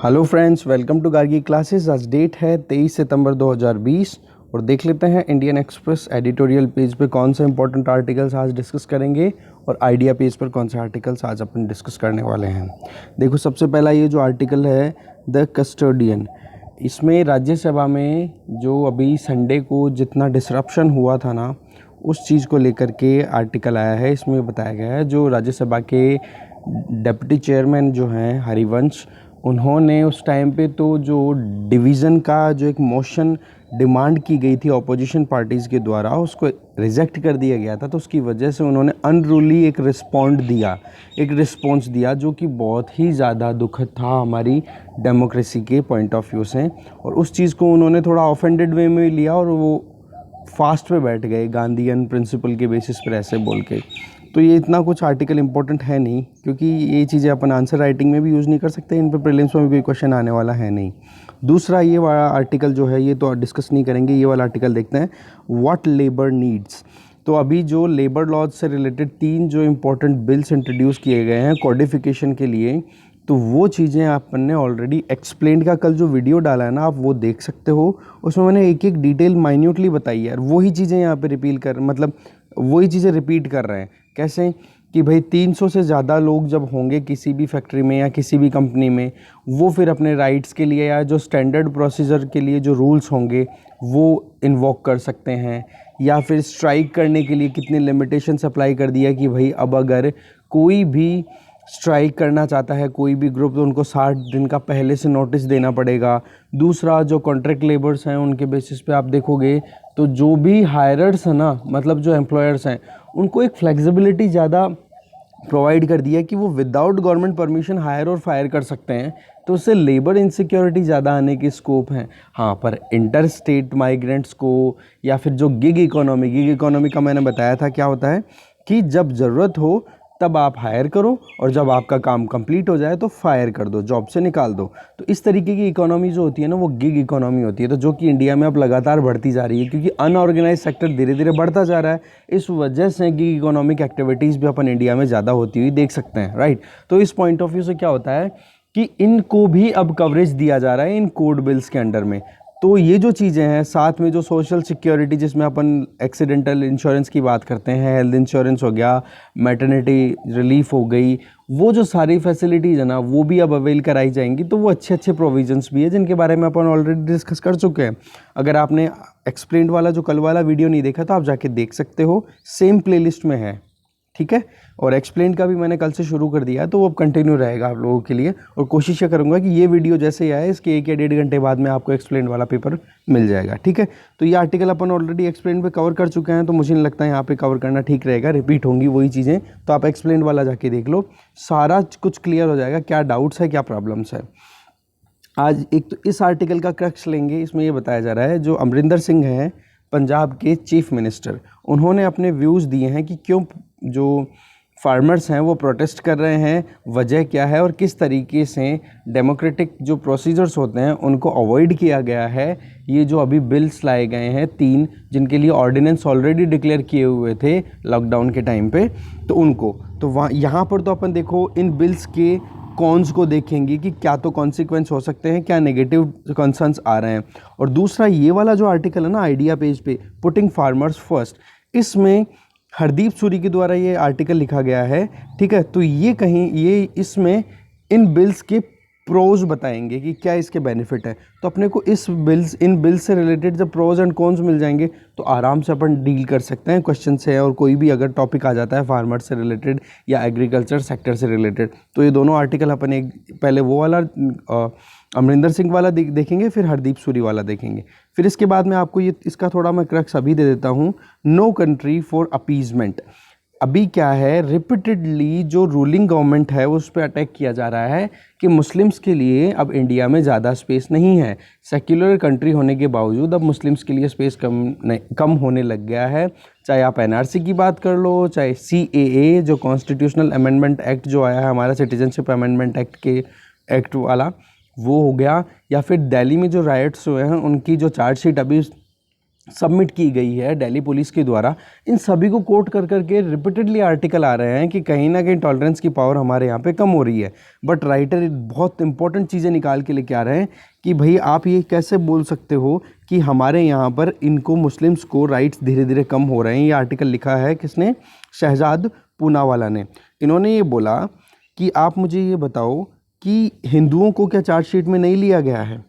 Hello friends, welcome to Gargi classes. आज date है 23 सितंबर 2020 और देख लेते हैं इंडियन एक्सप्रेस एडिटोरियल पेज पे कौन से इंपॉर्टेंट आर्टिकल्स आज डिस्कस करेंगे और आइडिया पेज पर कौन से आर्टिकल्स आज अपन डिस्कस करने वाले हैं। देखो, सबसे पहला ये जो आर्टिकल है द कस्टोडियन, इसमें राज्यसभा में जो अभी संडे को जितना डिसरप्शन हुआ था ना, उस चीज़ को लेकर के आर्टिकल आया है। इसमें बताया गया है जो राज्यसभा के डिप्टी चेयरमैन जो हैं हरिवंश, उन्होंने उस टाइम पे तो जो डिवीज़न का जो एक मोशन डिमांड की गई थी ऑपोजिशन पार्टीज़ के द्वारा, उसको रिजेक्ट कर दिया गया था। तो उसकी वजह से उन्होंने अनरूली एक रिस्पॉन्स दिया जो कि बहुत ही ज़्यादा दुखद था हमारी डेमोक्रेसी के पॉइंट ऑफ व्यू से। और उस चीज़ को उन्होंने थोड़ा ऑफेंडेड वे में लिया और वो फास्ट पे बैठ गए गांधीयन प्रिंसिपल के बेसिस पर ऐसे बोल के। तो ये इतना कुछ आर्टिकल इंपॉर्टेंट है नहीं, क्योंकि ये चीज़ें अपन आंसर राइटिंग में भी यूज़ नहीं कर सकते, इन पर प्रीलिम्स में भी कोई क्वेश्चन आने वाला है नहीं। दूसरा ये वाला आर्टिकल जो है ये तो डिस्कस नहीं करेंगे, ये वाला आर्टिकल देखते हैं, व्हाट लेबर नीड्स। तो अभी जो लेबर लॉज से रिलेटेड 3 जो इम्पोर्टेंट बिल्स इंट्रोड्यूस किए गए हैं कोडिफिकेशन के लिए, तो वो चीज़ें अपन ने ऑलरेडी एक्सप्लेन का कल जो वीडियो डाला है ना, आप वो देख सकते हो। उसमें मैंने एक एक डिटेल माइन्यूटली बताई है, वही चीज़ें यहाँ पे वही चीज़ें रिपीट कर रहे हैं। कैसे कि भाई 300 से ज़्यादा लोग जब होंगे किसी भी फैक्ट्री में या किसी भी कंपनी में, वो फिर अपने राइट्स के लिए या जो स्टैंडर्ड प्रोसीजर के लिए जो रूल्स होंगे वो इन्वोक कर सकते हैं। या फिर स्ट्राइक करने के लिए कितने लिमिटेशंस अप्लाई कर दिया कि भाई अब अगर कोई भी स्ट्राइक करना चाहता है कोई भी ग्रुप, तो उनको 60 दिन का पहले से नोटिस देना पड़ेगा। दूसरा, जो कॉन्ट्रैक्ट लेबर्स हैं उनके बेसिस पे आप देखोगे तो जो भी हायरर्स हैं ना, मतलब जो एम्प्लॉयर्स हैं, उनको एक फ्लेक्सिबिलिटी ज़्यादा प्रोवाइड कर दिया कि वो विदाउट गवर्नमेंट परमिशन हायर और फायर कर सकते हैं। तो उससे लेबर इनसिक्योरिटी ज़्यादा आने की स्कोप है। हाँ, पर इंटर स्टेट माइग्रेंट्स को या फिर जो गिग इकोनॉमी का मैंने बताया था क्या होता है कि जब ज़रूरत हो तब आप हायर करो और जब आपका काम कंप्लीट हो जाए तो फायर कर दो, जॉब से निकाल दो। तो इस तरीके की इकोनॉमी जो होती है ना, वो गिग इकोनॉमी होती है, तो जो कि इंडिया में अब लगातार बढ़ती जा रही है, क्योंकि अनऑर्गेनाइज सेक्टर धीरे धीरे बढ़ता जा रहा है। इस वजह से गिग इकोनॉमिक एक्टिविटीज़ भी अपन इंडिया में ज़्यादा होती हुई देख सकते हैं, राइट। तो इस पॉइंट ऑफ व्यू से क्या होता है कि इनको भी अब कवरेज दिया जा रहा है इन कोड बिल्स के अंडर में। तो ये जो चीज़ें हैं, साथ में जो सोशल सिक्योरिटी जिसमें अपन एक्सीडेंटल इंश्योरेंस की बात करते हैं, हेल्थ इंश्योरेंस हो गया, मैटरनिटी रिलीफ हो गई, वो जो सारी फैसिलिटीज़ है ना, वो भी अब अवेल कराई जाएंगी। तो वो अच्छे अच्छे प्रोविजंस भी है जिनके बारे में अपन ऑलरेडी डिस्कस कर चुके हैं। अगर आपने एक्सप्लेन्ड वाला जो कल वाला वीडियो नहीं देखा तो आप जाके देख सकते हो, सेम प्लेलिस्ट में है, ठीक है। और एक्सप्लेन का भी मैंने कल से शुरू कर दिया है, तो वो अब कंटिन्यू रहेगा आप लोगों के लिए। और कोशिश ये करूँगा कि ये वीडियो जैसे ही आए इसके 1 या 1.5 घंटे बाद में आपको एक्सप्लेन वाला पेपर मिल जाएगा, ठीक है। तो ये आर्टिकल अपन ऑलरेडी एक्सप्लेन पे कवर कर चुके हैं, तो मुझे नहीं लगता है यहाँ पे कवर करना ठीक रहेगा, रिपीट होंगी वही चीज़ें। तो आप एक्सप्लेन वाला जाके देख लो, सारा कुछ क्लियर हो जाएगा, क्या डाउट्स है क्या प्रॉब्लम्स है। आज एक तो इस आर्टिकल का क्रक्स लेंगे। इसमें ये बताया जा रहा है जो अमरिंदर सिंह हैं पंजाब के चीफ मिनिस्टर, उन्होंने अपने व्यूज़ दिए हैं कि क्यों जो फार्मर्स हैं वो प्रोटेस्ट कर रहे हैं, वजह क्या है और किस तरीके से डेमोक्रेटिक जो प्रोसीजर्स होते हैं उनको अवॉइड किया गया है। ये जो अभी बिल्स लाए गए हैं 3, जिनके लिए ऑर्डिनेंस ऑलरेडी डिक्लेयर किए हुए थे लॉकडाउन के टाइम पे, तो उनको तो वहाँ यहाँ पर तो अपन देखो इन बिल्स के कॉन्स को देखेंगे कि क्या तो कॉन्सिक्वेंस हो सकते हैं, क्या नेगेटिव कंसर्न्स आ रहे हैं। और दूसरा ये वाला जो आर्टिकल है ना आइडिया पेज पे, पुटिंग फार्मर्स फर्स्ट, इसमें हरदीप सूरी के द्वारा ये आर्टिकल लिखा गया है, ठीक है। तो ये इसमें इन बिल्स के प्रोज बताएंगे कि क्या इसके बेनिफिट है। तो अपने को इन बिल्स से रिलेटेड जब प्रोज एंड कॉन्स मिल जाएंगे तो आराम से अपन डील कर सकते हैं क्वेश्चन से। और कोई भी अगर टॉपिक आ जाता है फार्मर से रिलेटेड या एग्रीकल्चर सेक्टर से रिलेटेड, तो ये दोनों आर्टिकल अपन एक पहले वो वाला अमरिंदर सिंह वाला देखेंगे, फिर हरदीप सूरी वाला देखेंगे। फिर इसके बाद में आपको ये इसका थोड़ा मैं क्रक्स अभी दे देता हूँ। No country for appeasement. अभी क्या है, रिपीटेडली जो रूलिंग गवर्नमेंट है उस पर अटैक किया जा रहा है कि मुस्लिम्स के लिए अब इंडिया में ज़्यादा स्पेस नहीं है। सेक्युलर कंट्री होने के बावजूद अब मुस्लिम्स के लिए स्पेस कम होने लग गया है। चाहे आप एनआरसी की बात कर लो, चाहे सीएए जो कॉन्स्टिट्यूशनल अमेंडमेंट एक्ट जो आया है हमारा सिटीजनशिप अमेंडमेंट एक्ट वाला, वो हो गया, या फिर दिल्ली में जो राइट्स हुए हैं उनकी जो चार्जशीट अभी सबमिट की गई है दिल्ली पुलिस के द्वारा, इन सभी को कोट कर करके रिपीटेडली आर्टिकल आ रहे हैं कि कहीं ना कहीं टॉलरेंस की पावर हमारे यहाँ पे कम हो रही है। बट राइटर बहुत इंपॉर्टेंट चीज़ें निकाल के लेके आ रहे हैं कि भाई आप ये कैसे बोल सकते हो कि हमारे यहाँ पर इनको मुस्लिम्स को राइट्स धीरे धीरे कम हो रहे हैं। ये आर्टिकल लिखा है किसने? शहजाद पूनावाला ने। इन्होंने ये बोला कि आप मुझे ये बताओ कि हिंदुओं को क्या चार्जशीट में नहीं लिया गया है?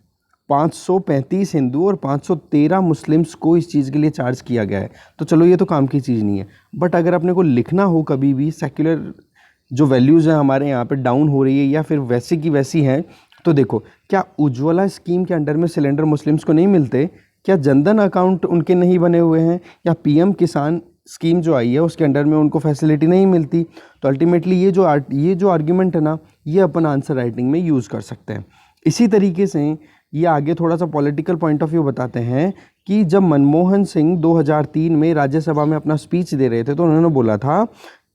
535 हिंदू और 513 मुस्लिम्स को इस चीज़ के लिए चार्ज किया गया है। तो चलो ये तो काम की चीज़ नहीं है, बट अगर अपने को लिखना हो कभी भी सेक्युलर जो वैल्यूज़ हैं हमारे यहाँ पे डाउन हो रही है या फिर वैसी की वैसी हैं, तो देखो क्या उज्ज्वला स्कीम के अंडर में सिलेंडर मुस्लिम्स को नहीं मिलते? क्या जनधन अकाउंट उनके नहीं बने हुए हैं? या पीएम किसान स्कीम जो आई है उसके अंडर में उनको फैसिलिटी नहीं मिलती? तो अल्टीमेटली ये जो आर्ग्यूमेंट है ना, ये अपन आंसर राइटिंग में यूज़ कर सकते हैं। इसी तरीके से ये आगे थोड़ा सा पॉलिटिकल पॉइंट ऑफ व्यू बताते हैं कि जब मनमोहन सिंह 2003 में राज्यसभा में अपना स्पीच दे रहे थे तो उन्होंने बोला था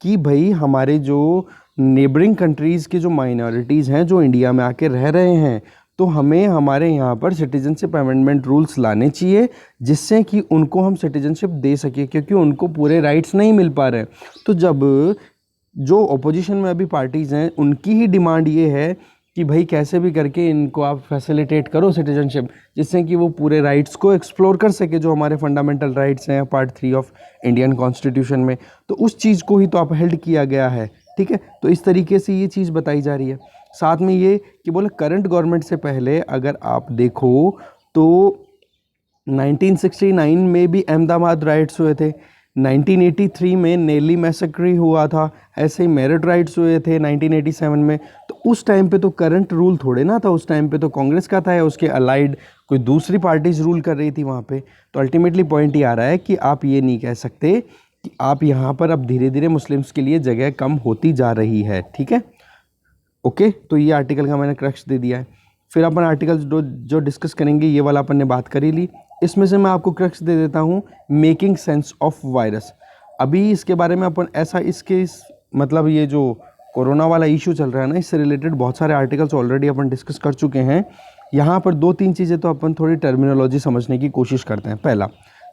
कि भाई हमारे जो नेबरिंग कंट्रीज़ के जो माइनॉरिटीज़ हैं जो इंडिया में आके रह रहे हैं, तो हमें हमारे यहाँ पर सिटीजनशिप अमेंडमेंट रूल्स लाने चाहिए जिससे कि उनको हम सिटीजनशिप दे सकें, क्योंकि उनको पूरे राइट्स नहीं मिल पा रहे। तो जब जो अपोजिशन में अभी पार्टीज़ हैं उनकी ही डिमांड ये है कि भाई कैसे भी करके इनको आप फैसिलिटेट करो सिटीजनशिप, जिससे कि वो पूरे राइट्स को एक्सप्लोर कर सके जो हमारे फंडामेंटल राइट्स हैं पार्ट 3 ऑफ इंडियन कॉन्स्टिट्यूशन में। तो उस चीज़ को ही तो अपहेल्ड किया गया है, ठीक है। तो इस तरीके से ये चीज़ बताई जा रही है। साथ में ये कि बोले करंट गवर्नमेंट से पहले अगर आप देखो तो 1969 में भी अहमदाबाद राइट्स हुए थे, 1983 में नेली मैसेक्री हुआ था, ऐसे ही मेरिट राइट्स हुए थे 1987 में। तो उस टाइम पे तो करंट रूल थोड़े ना था, उस टाइम पे तो कांग्रेस का था या उसके अलाइड कोई दूसरी पार्टीज रूल कर रही थी वहाँ पे। तो अल्टीमेटली पॉइंट ये आ रहा है कि आप ये नहीं कह सकते कि आप यहाँ पर अब धीरे धीरे मुस्लिम्स के लिए जगह कम होती जा रही है, ठीक है। ओके, तो ये आर्टिकल का मैंने क्रक्स दे दिया है। फिर अपन आर्टिकल जो डिस्कस करेंगे ये वाला अपन ने बात कर ही ली। इसमें से मैं आपको क्रक्स दे देता हूँ, मेकिंग सेंस ऑफ वायरस। अभी इसके बारे में अपन मतलब ये जो कोरोना वाला इशू चल रहा है ना, इससे रिलेटेड बहुत सारे आर्टिकल्स ऑलरेडी अपन डिस्कस कर चुके हैं। यहाँ पर 2-3 चीज़ें तो अपन थोड़ी टर्मिनोलॉजी समझने की कोशिश करते हैं। पहला,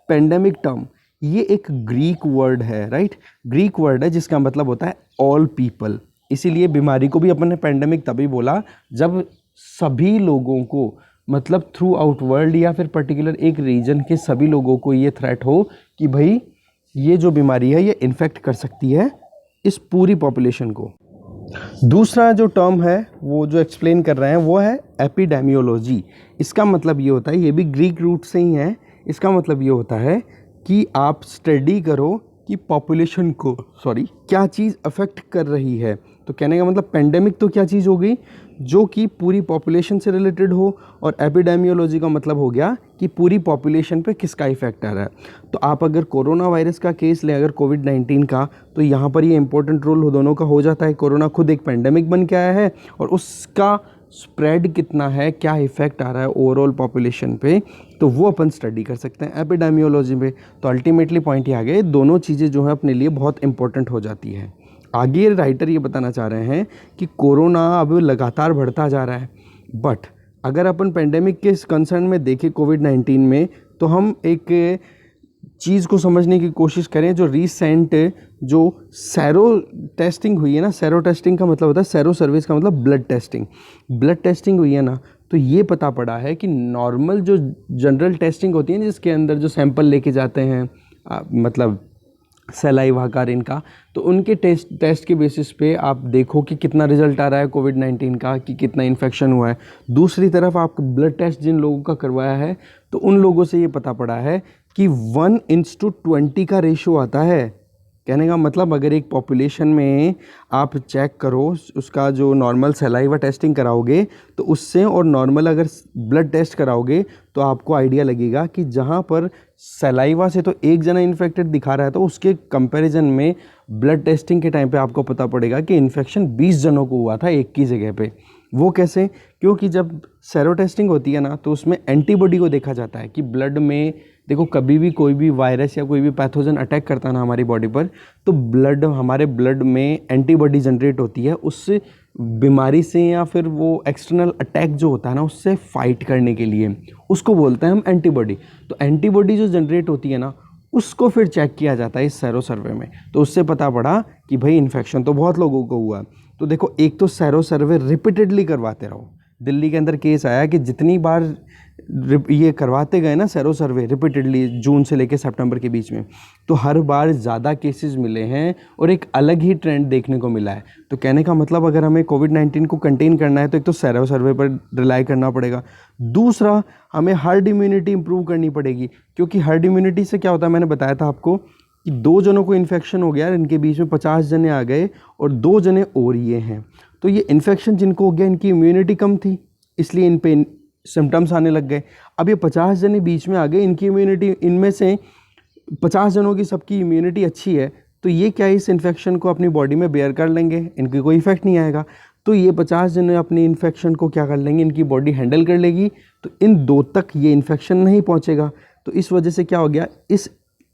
पेंडेमिक टर्म, ये एक ग्रीक वर्ड है, राइट। ग्रीक वर्ड है जिसका मतलब होता है ऑल पीपल। इसीलिए बीमारी को भी अपन ने पेंडेमिक तभी बोला जब सभी लोगों को, मतलब थ्रू आउट वर्ल्ड या फिर पर्टिकुलर एक रीजन के सभी लोगों को ये थ्रेट हो कि भाई ये जो बीमारी है ये इन्फेक्ट कर सकती है इस पूरी पॉपुलेशन को। दूसरा जो टर्म है वो जो एक्सप्लेन कर रहे हैं वो है एपिडेमियोलॉजी। इसका मतलब ये होता है, ये भी ग्रीक रूट से ही है, इसका मतलब ये होता है कि आप स्टडी करो कि पॉपुलेशन को क्या चीज़ अफेक्ट कर रही है। तो कहने का मतलब पेंडेमिक तो क्या चीज़ हो गई जो कि पूरी पॉपुलेशन से रिलेटेड हो, और एपिडेमियोलॉजी का मतलब हो गया कि पूरी पॉपुलेशन पे किसका इफेक्ट आ रहा है। तो आप अगर कोरोना वायरस का केस लें, अगर कोविड-19 का, तो यहाँ पर ये इंपॉर्टेंट रोल दोनों का हो जाता है। कोरोना खुद एक पेंडेमिक बन के आया है और उसका स्प्रेड कितना है, क्या इफेक्ट आ रहा है ओवरऑल पॉपुलेशन पे, तो वो अपन स्टडी कर सकते हैं एपिडेमियोलॉजी में। तो अल्टीमेटली पॉइंट ये आ गए, दोनों चीज़ें जो है अपने लिए बहुत इंपॉर्टेंट हो जाती है। आगे राइटर ये बताना चाह रहे हैं कि कोरोना अब लगातार बढ़ता जा रहा है, बट अगर अपन पेंडेमिक के कंसर्न में देखें कोविड-19 में, तो हम एक चीज़ को समझने की कोशिश करें। जो रिसेंट जो सेरो टेस्टिंग हुई है ना, सेरो टेस्टिंग का मतलब होता है, सेरो सर्विस का मतलब ब्लड टेस्टिंग हुई है ना, तो ये पता पड़ा है कि नॉर्मल जो जनरल टेस्टिंग होती है जिसके अंदर जो सैंपल लेके जाते हैं मतलब सलाइवा का, इनका, तो उनके टेस्ट के बेसिस पे आप देखो कि कितना रिजल्ट आ रहा है कोविड-19 का, कि कितना इन्फेक्शन हुआ है। दूसरी तरफ आप ब्लड टेस्ट जिन लोगों का करवाया है तो उन लोगों से ये पता पड़ा है कि 1:20 का रेशो आता है। कहने का मतलब अगर एक पॉपुलेशन में आप चेक करो उसका जो नॉर्मल सलाइवा टेस्टिंग कराओगे तो उससे, और नॉर्मल अगर ब्लड टेस्ट कराओगे तो आपको आइडिया लगेगा कि जहाँ पर सलाइवा से तो एक जना इन्फेक्टेड दिखा रहा है, तो उसके कंपैरिजन में ब्लड टेस्टिंग के टाइम पे आपको पता पड़ेगा कि इन्फेक्शन 20 जनों को हुआ था एक की जगह पे। वो कैसे? क्योंकि जब सेरो टेस्टिंग होती है ना, तो उसमें एंटीबॉडी को देखा जाता है कि ब्लड में, देखो कभी भी कोई भी वायरस या कोई भी पैथोजन अटैक करता है ना हमारी बॉडी पर, तो हमारे ब्लड में एंटीबॉडी जनरेट होती है, उससे बीमारी से या फिर वो एक्सटर्नल अटैक जो होता है ना उससे फाइट करने के लिए, उसको बोलते हैं हम एंटीबॉडी। तो एंटीबॉडी जो जनरेट होती है ना उसको फिर चेक किया जाता है इस सेरो सर्वे में। तो उससे पता पड़ा कि भाई इन्फेक्शन तो बहुत लोगों को हुआ। तो देखो, एक तो सेरो सर्वे रिपीटेडली करवाते रहो। दिल्ली के अंदर केस आया कि जितनी बार ये करवाते गए ना सेरो सर्वे रिपीटेडली, जून से लेकर सितंबर के बीच में, तो हर बार ज़्यादा केसेस मिले हैं और एक अलग ही ट्रेंड देखने को मिला है। तो कहने का मतलब अगर हमें कोविड-19 को कंटेन करना है तो एक तो सेरो सर्वे पर रिलाई करना पड़ेगा, दूसरा हमें हर्ड इम्यूनिटी इंप्रूव करनी पड़ेगी। क्योंकि हर्ड इम्यूनिटी से क्या होता है, मैंने बताया था आपको कि 2 जनों को इन्फेक्शन हो गया, इनके बीच में 50 जने आ गए और 2 जने और ये हैं। तो ये इन्फेक्शन जिनको हो गया इनकी इम्यूनिटी कम थी, इसलिए इन पे सिम्टम्स आने लग गए। अब ये 50 जने बीच में आ गए, इनकी इम्यूनिटी, इनमें से 50 जनों की सबकी इम्यूनिटी अच्छी है, तो ये क्या इस इन्फेक्शन को अपनी बॉडी में बेयर कर लेंगे, इनकी कोई इफेक्ट नहीं आएगा। तो ये 50 जने अपनी इन्फेक्शन को क्या कर लेंगे, इनकी बॉडी हैंडल कर लेगी, तो इन 2 तक ये इन्फेक्शन नहीं पहुंचेगा। तो इस वजह से क्या हो गया, इस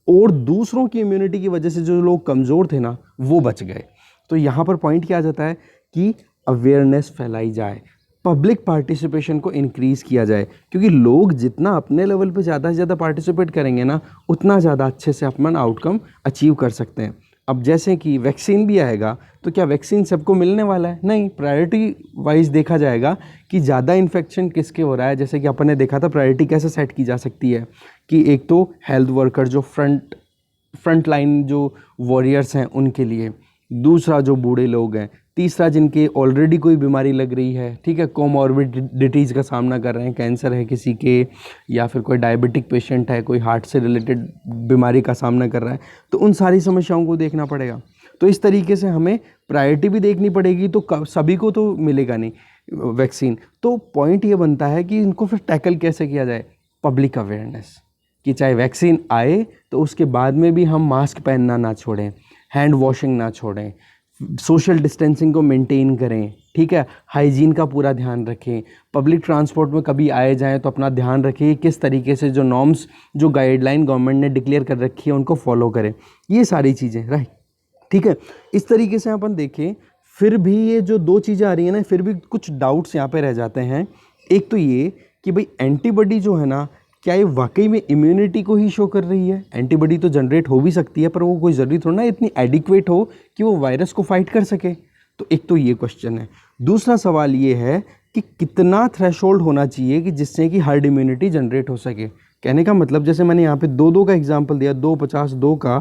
और दूसरों की इम्यूनिटी की वजह से जो लोग कमज़ोर थे ना वो बच गए। तो यहाँ पर पॉइंट क्या आ जाता है कि अवेयरनेस फैलाई जाए, पब्लिक पार्टिसिपेशन को इंक्रीज़ किया जाए, क्योंकि लोग जितना अपने लेवल पे ज़्यादा से ज़्यादा पार्टिसिपेट करेंगे ना उतना ज़्यादा अच्छे से अपन आउटकम अचीव कर सकते हैं। अब जैसे कि वैक्सीन भी आएगा, तो क्या वैक्सीन सबको मिलने वाला है? नहीं, प्रायोरिटी वाइज देखा जाएगा कि ज़्यादा इन्फेक्शन किसके हो रहा है। जैसे कि अपन ने देखा था प्रायोरिटी कैसे सेट की जा सकती है कि एक तो हेल्थ वर्कर जो फ्रंट लाइन जो वॉरियर्स हैं उनके लिए, दूसरा जो बूढ़े लोग हैं, तीसरा जिनके ऑलरेडी कोई बीमारी लग रही है, ठीक है, कोमॉर्बिडिटीज़ का सामना कर रहे हैं, कैंसर है किसी के, या फिर कोई डायबिटिक पेशेंट है, कोई हार्ट से रिलेटेड बीमारी का सामना कर रहा है, तो उन सारी समस्याओं को देखना पड़ेगा। तो इस तरीके से हमें प्रायोरिटी भी देखनी पड़ेगी, तो सभी को तो मिलेगा नहीं वैक्सीन। तो पॉइंट ये बनता है कि इनको फिर टैकल कैसे किया जाए, पब्लिक अवेयरनेस, कि चाहे वैक्सीन आए तो उसके बाद में भी हम मास्क पहनना ना छोड़ें, हैंड वॉशिंग ना छोड़ें, सोशल डिस्टेंसिंग को मेंटेन करें, ठीक है, हाइजीन का पूरा ध्यान रखें, पब्लिक ट्रांसपोर्ट में कभी आए जाएं तो अपना ध्यान रखें, किस तरीके से जो नॉर्म्स, जो गाइडलाइन गवर्नमेंट ने डिक्लेयर कर रखी है उनको फॉलो करें, ये सारी चीज़ें, राइट, ठीक है। इस तरीके से अपन देखें, फिर भी ये जो 2 चीज़ें आ रही हैं ना, फिर भी कुछ डाउट्स यहाँ पे रह जाते हैं। एक तो ये कि भाई एंटीबॉडी जो है ना, क्या ये वाकई में इम्यूनिटी को ही शो कर रही है? एंटीबॉडी तो जनरेट हो भी सकती है, पर वो कोई ज़रूरी थोड़ा ना इतनी एडिक्वेट हो कि वो वायरस को फाइट कर सके। तो एक तो ये क्वेश्चन है। दूसरा सवाल ये है कि कितना थ्रेशोल्ड होना चाहिए कि जिससे कि हर्ड इम्यूनिटी जनरेट हो सके। कहने का मतलब, जैसे मैंने यहाँ पे 2-2 का एग्जाम्पल दिया, 2 50 2 का,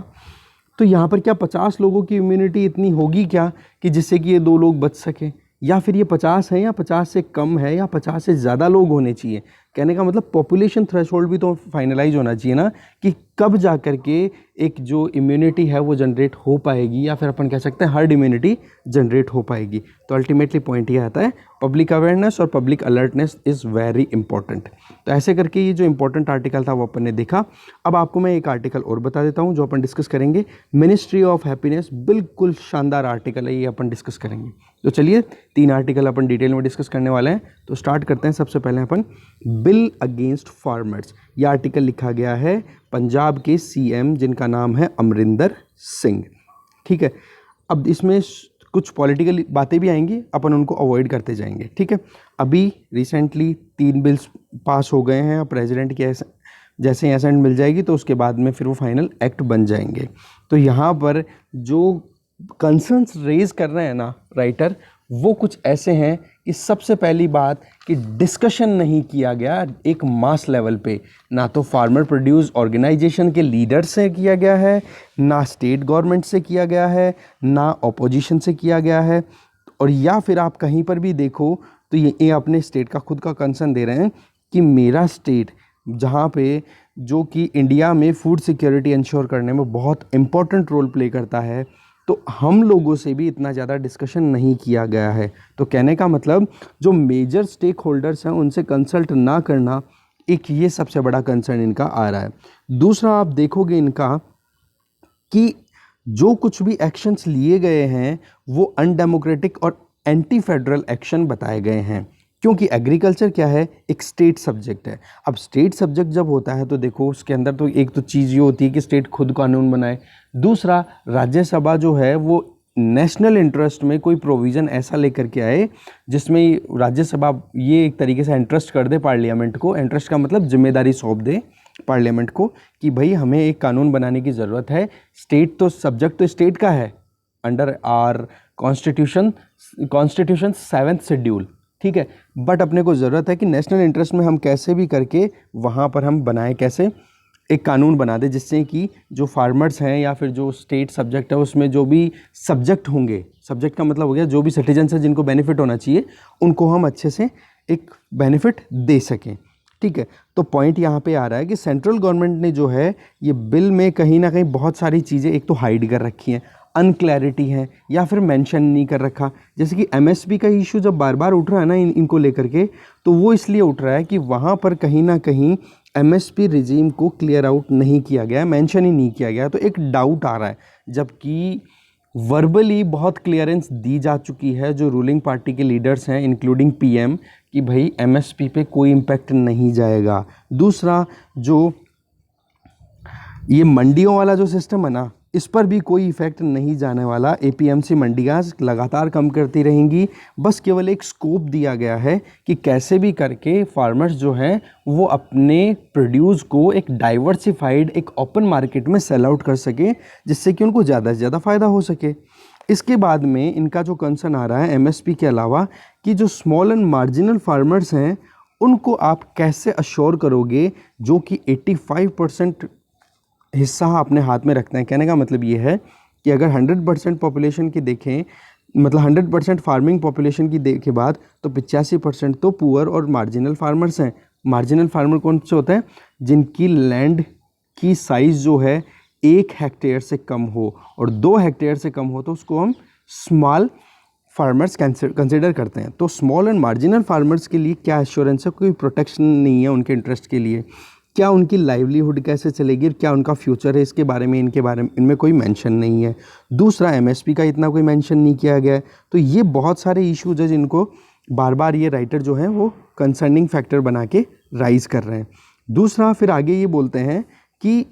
तो यहाँ पर क्या 50 लोगों की इम्यूनिटी इतनी होगी क्या कि जिससे कि ये 2 लोग बच सकें, या फिर ये 50 है या 50 से कम है या 50 से ज़्यादा लोग होने चाहिए। कहने का मतलब पॉपुलेशन थ्रेशोल्ड भी तो फाइनलाइज होना चाहिए ना, कि कब जा कर के एक जो इम्यूनिटी है वो जनरेट हो पाएगी, या फिर अपन कह सकते हैं हर्ड इम्यूनिटी जनरेट हो पाएगी। तो अल्टीमेटली पॉइंट ये आता है, पब्लिक अवेयरनेस और public alertness is very important. तो ऐसे करके ये जो इंपॉर्टेंट आर्टिकल था वो अपन ने देखा। अब आपको मैं एक आर्टिकल और बता देता हूँ जो अपन डिस्कस करेंगे, मिनिस्ट्री ऑफ हैप्पीनेस, बिल्कुल शानदार आर्टिकल है, ये अपन डिस्कस करेंगे। तो चलिए 3 आर्टिकल अपन डिटेल में डिस्कस करने वाले हैं। तो स्टार्ट करते हैं। सबसे पहले अपन बिल अगेंस्ट फार्मर्स, ये आर्टिकल लिखा गया है पंजाब के सीएम जिनका नाम है अमरिंदर सिंह, ठीक है। अब इसमें कुछ पॉलिटिकल बातें भी आएंगी, अपन उनको अवॉइड करते जाएंगे, ठीक है। अभी रिसेंटली 3 बिल्स पास हो गए हैं, प्रेसिडेंट के जैसे ही असेंट मिल जाएगी तो उसके बाद में फिर वो फाइनल एक्ट बन जाएंगे। तो यहाँ पर जो कंसर्न्स रेज कर रहे हैं ना राइटर, वो कुछ ऐसे हैं कि सबसे पहली बात कि डिस्कशन नहीं किया गया एक मास लेवल पे, ना तो फार्मर प्रोड्यूस ऑर्गेनाइजेशन के लीडर से किया गया है, ना स्टेट गवर्नमेंट से किया गया है, ना ऑपोजिशन से किया गया है, और या फिर आप कहीं पर भी देखो तो ये अपने स्टेट का खुद का कंसर्न दे रहे हैं कि मेरा स्टेट जहाँ पे जो कि इंडिया में फूड सिक्योरिटी इंश्योर करने में बहुत इंपॉर्टेंट रोल प्ले करता है, तो हम लोगों से भी इतना ज़्यादा डिस्कशन नहीं किया गया है। तो कहने का मतलब जो मेजर स्टेक होल्डर्स हैं उनसे कंसल्ट ना करना, एक ये सबसे बड़ा कंसर्न इनका आ रहा है। दूसरा आप देखोगे इनका कि जो कुछ भी एक्शंस लिए गए हैं वो अनडेमोक्रेटिक और एंटी फेडरल एक्शन बताए गए हैं, क्योंकि एग्रीकल्चर क्या है, एक स्टेट सब्जेक्ट है। अब स्टेट सब्जेक्ट जब होता है तो देखो उसके अंदर तो एक तो चीज़ ये होती है कि स्टेट खुद कानून बनाए, दूसरा राज्यसभा जो है वो नेशनल इंटरेस्ट में कोई प्रोविज़न ऐसा लेकर के आए जिसमें राज्यसभा ये एक तरीके से इंटरेस्ट कर दे पार्लियामेंट को, इंटरेस्ट का मतलब जिम्मेदारी सौंप दे पार्लियामेंट को कि भाई हमें एक कानून बनाने की ज़रूरत है। स्टेट तो सब्जेक्ट तो स्टेट का है under are constitution 7th schedule, ठीक है, बट अपने को ज़रूरत है कि नेशनल इंटरेस्ट में हम कैसे भी करके वहाँ पर हम बनाएं, कैसे एक कानून बना दे जिससे कि जो फार्मर्स हैं या फिर जो स्टेट सब्जेक्ट है उसमें जो भी सब्जेक्ट होंगे, सब्जेक्ट का मतलब हो गया जो भी सिटीजन्स हैं जिनको बेनिफिट होना चाहिए, उनको हम अच्छे से एक बेनिफिट दे सकें, ठीक है। तो पॉइंट यहाँ पे आ रहा है कि सेंट्रल गवर्नमेंट ने जो है ये बिल में कहीं ना कहीं बहुत सारी चीज़ें एक तो हाइड कर रखी हैं, अनक्लैरिटी है या फिर मेंशन नहीं कर रखा। जैसे कि एमएसपी का इशू जब बार बार उठ रहा है ना इनको लेकर के, तो वो इसलिए उठ रहा है कि वहाँ पर कहीं ना कहीं एमएसपी रिजीम को क्लियर आउट नहीं किया गया, मेंशन ही नहीं किया गया, तो एक डाउट आ रहा है। जबकि वर्बली बहुत क्लियरेंस दी जा चुकी है जो रूलिंग पार्टी के लीडर्स हैं इंक्लूडिंग पीएम कि भाई एमएसपी पे कोई इम्पैक्ट नहीं जाएगा। दूसरा, जो ये मंडियों वाला जो सिस्टम है ना, इस पर भी कोई इफेक्ट नहीं जाने वाला। एपीएमसी मंडियाँ लगातार कम करती रहेंगी, बस केवल एक स्कोप दिया गया है कि कैसे भी करके फार्मर्स जो हैं वो अपने प्रोड्यूस को एक डाइवर्सिफाइड एक ओपन मार्केट में सेल आउट कर सके, जिससे कि उनको ज़्यादा से ज़्यादा फ़ायदा हो सके। इसके बाद में इनका जो कंसर्न आ रहा है एमएसपी के अलावा कि जो स्मॉल एंड मार्जिनल फार्मर्स हैं उनको आप कैसे अश्योर करोगे, जो कि 85% हिस्सा अपने हाथ में रखते हैं। कहने का मतलब ये है कि अगर 100% पॉपुलेशन की देखें, मतलब 100% फार्मिंग पॉपुलेशन की देखे बाद, तो 85% तो पुअर और मार्जिनल फार्मर्स हैं। मार्जिनल फार्मर कौन से होते हैं? जिनकी लैंड की साइज़ जो है 1 हेक्टेयर से कम हो और 2 हेक्टेयर से कम हो तो उसको हम स्मॉल फार्मर्स कंसिडर करते हैं। तो स्मॉल एंड मार्जिनल फार्मर्स के लिए क्या एश्योरेंस है? कोई प्रोटेक्शन नहीं है उनके इंटरेस्ट के लिए। क्या उनकी लाइवलीहुड कैसे चलेगी, क्या उनका फ्यूचर है, इसके बारे में इनमें कोई मेंशन नहीं है। दूसरा, एमएसपी का इतना कोई मेंशन नहीं किया गया है। तो ये बहुत सारे इश्यूज है जिनको बार बार ये राइटर जो हैं वो कंसर्निंग फैक्टर बना के राइज कर रहे हैं। दूसरा, फिर आगे ये बोलते हैं कि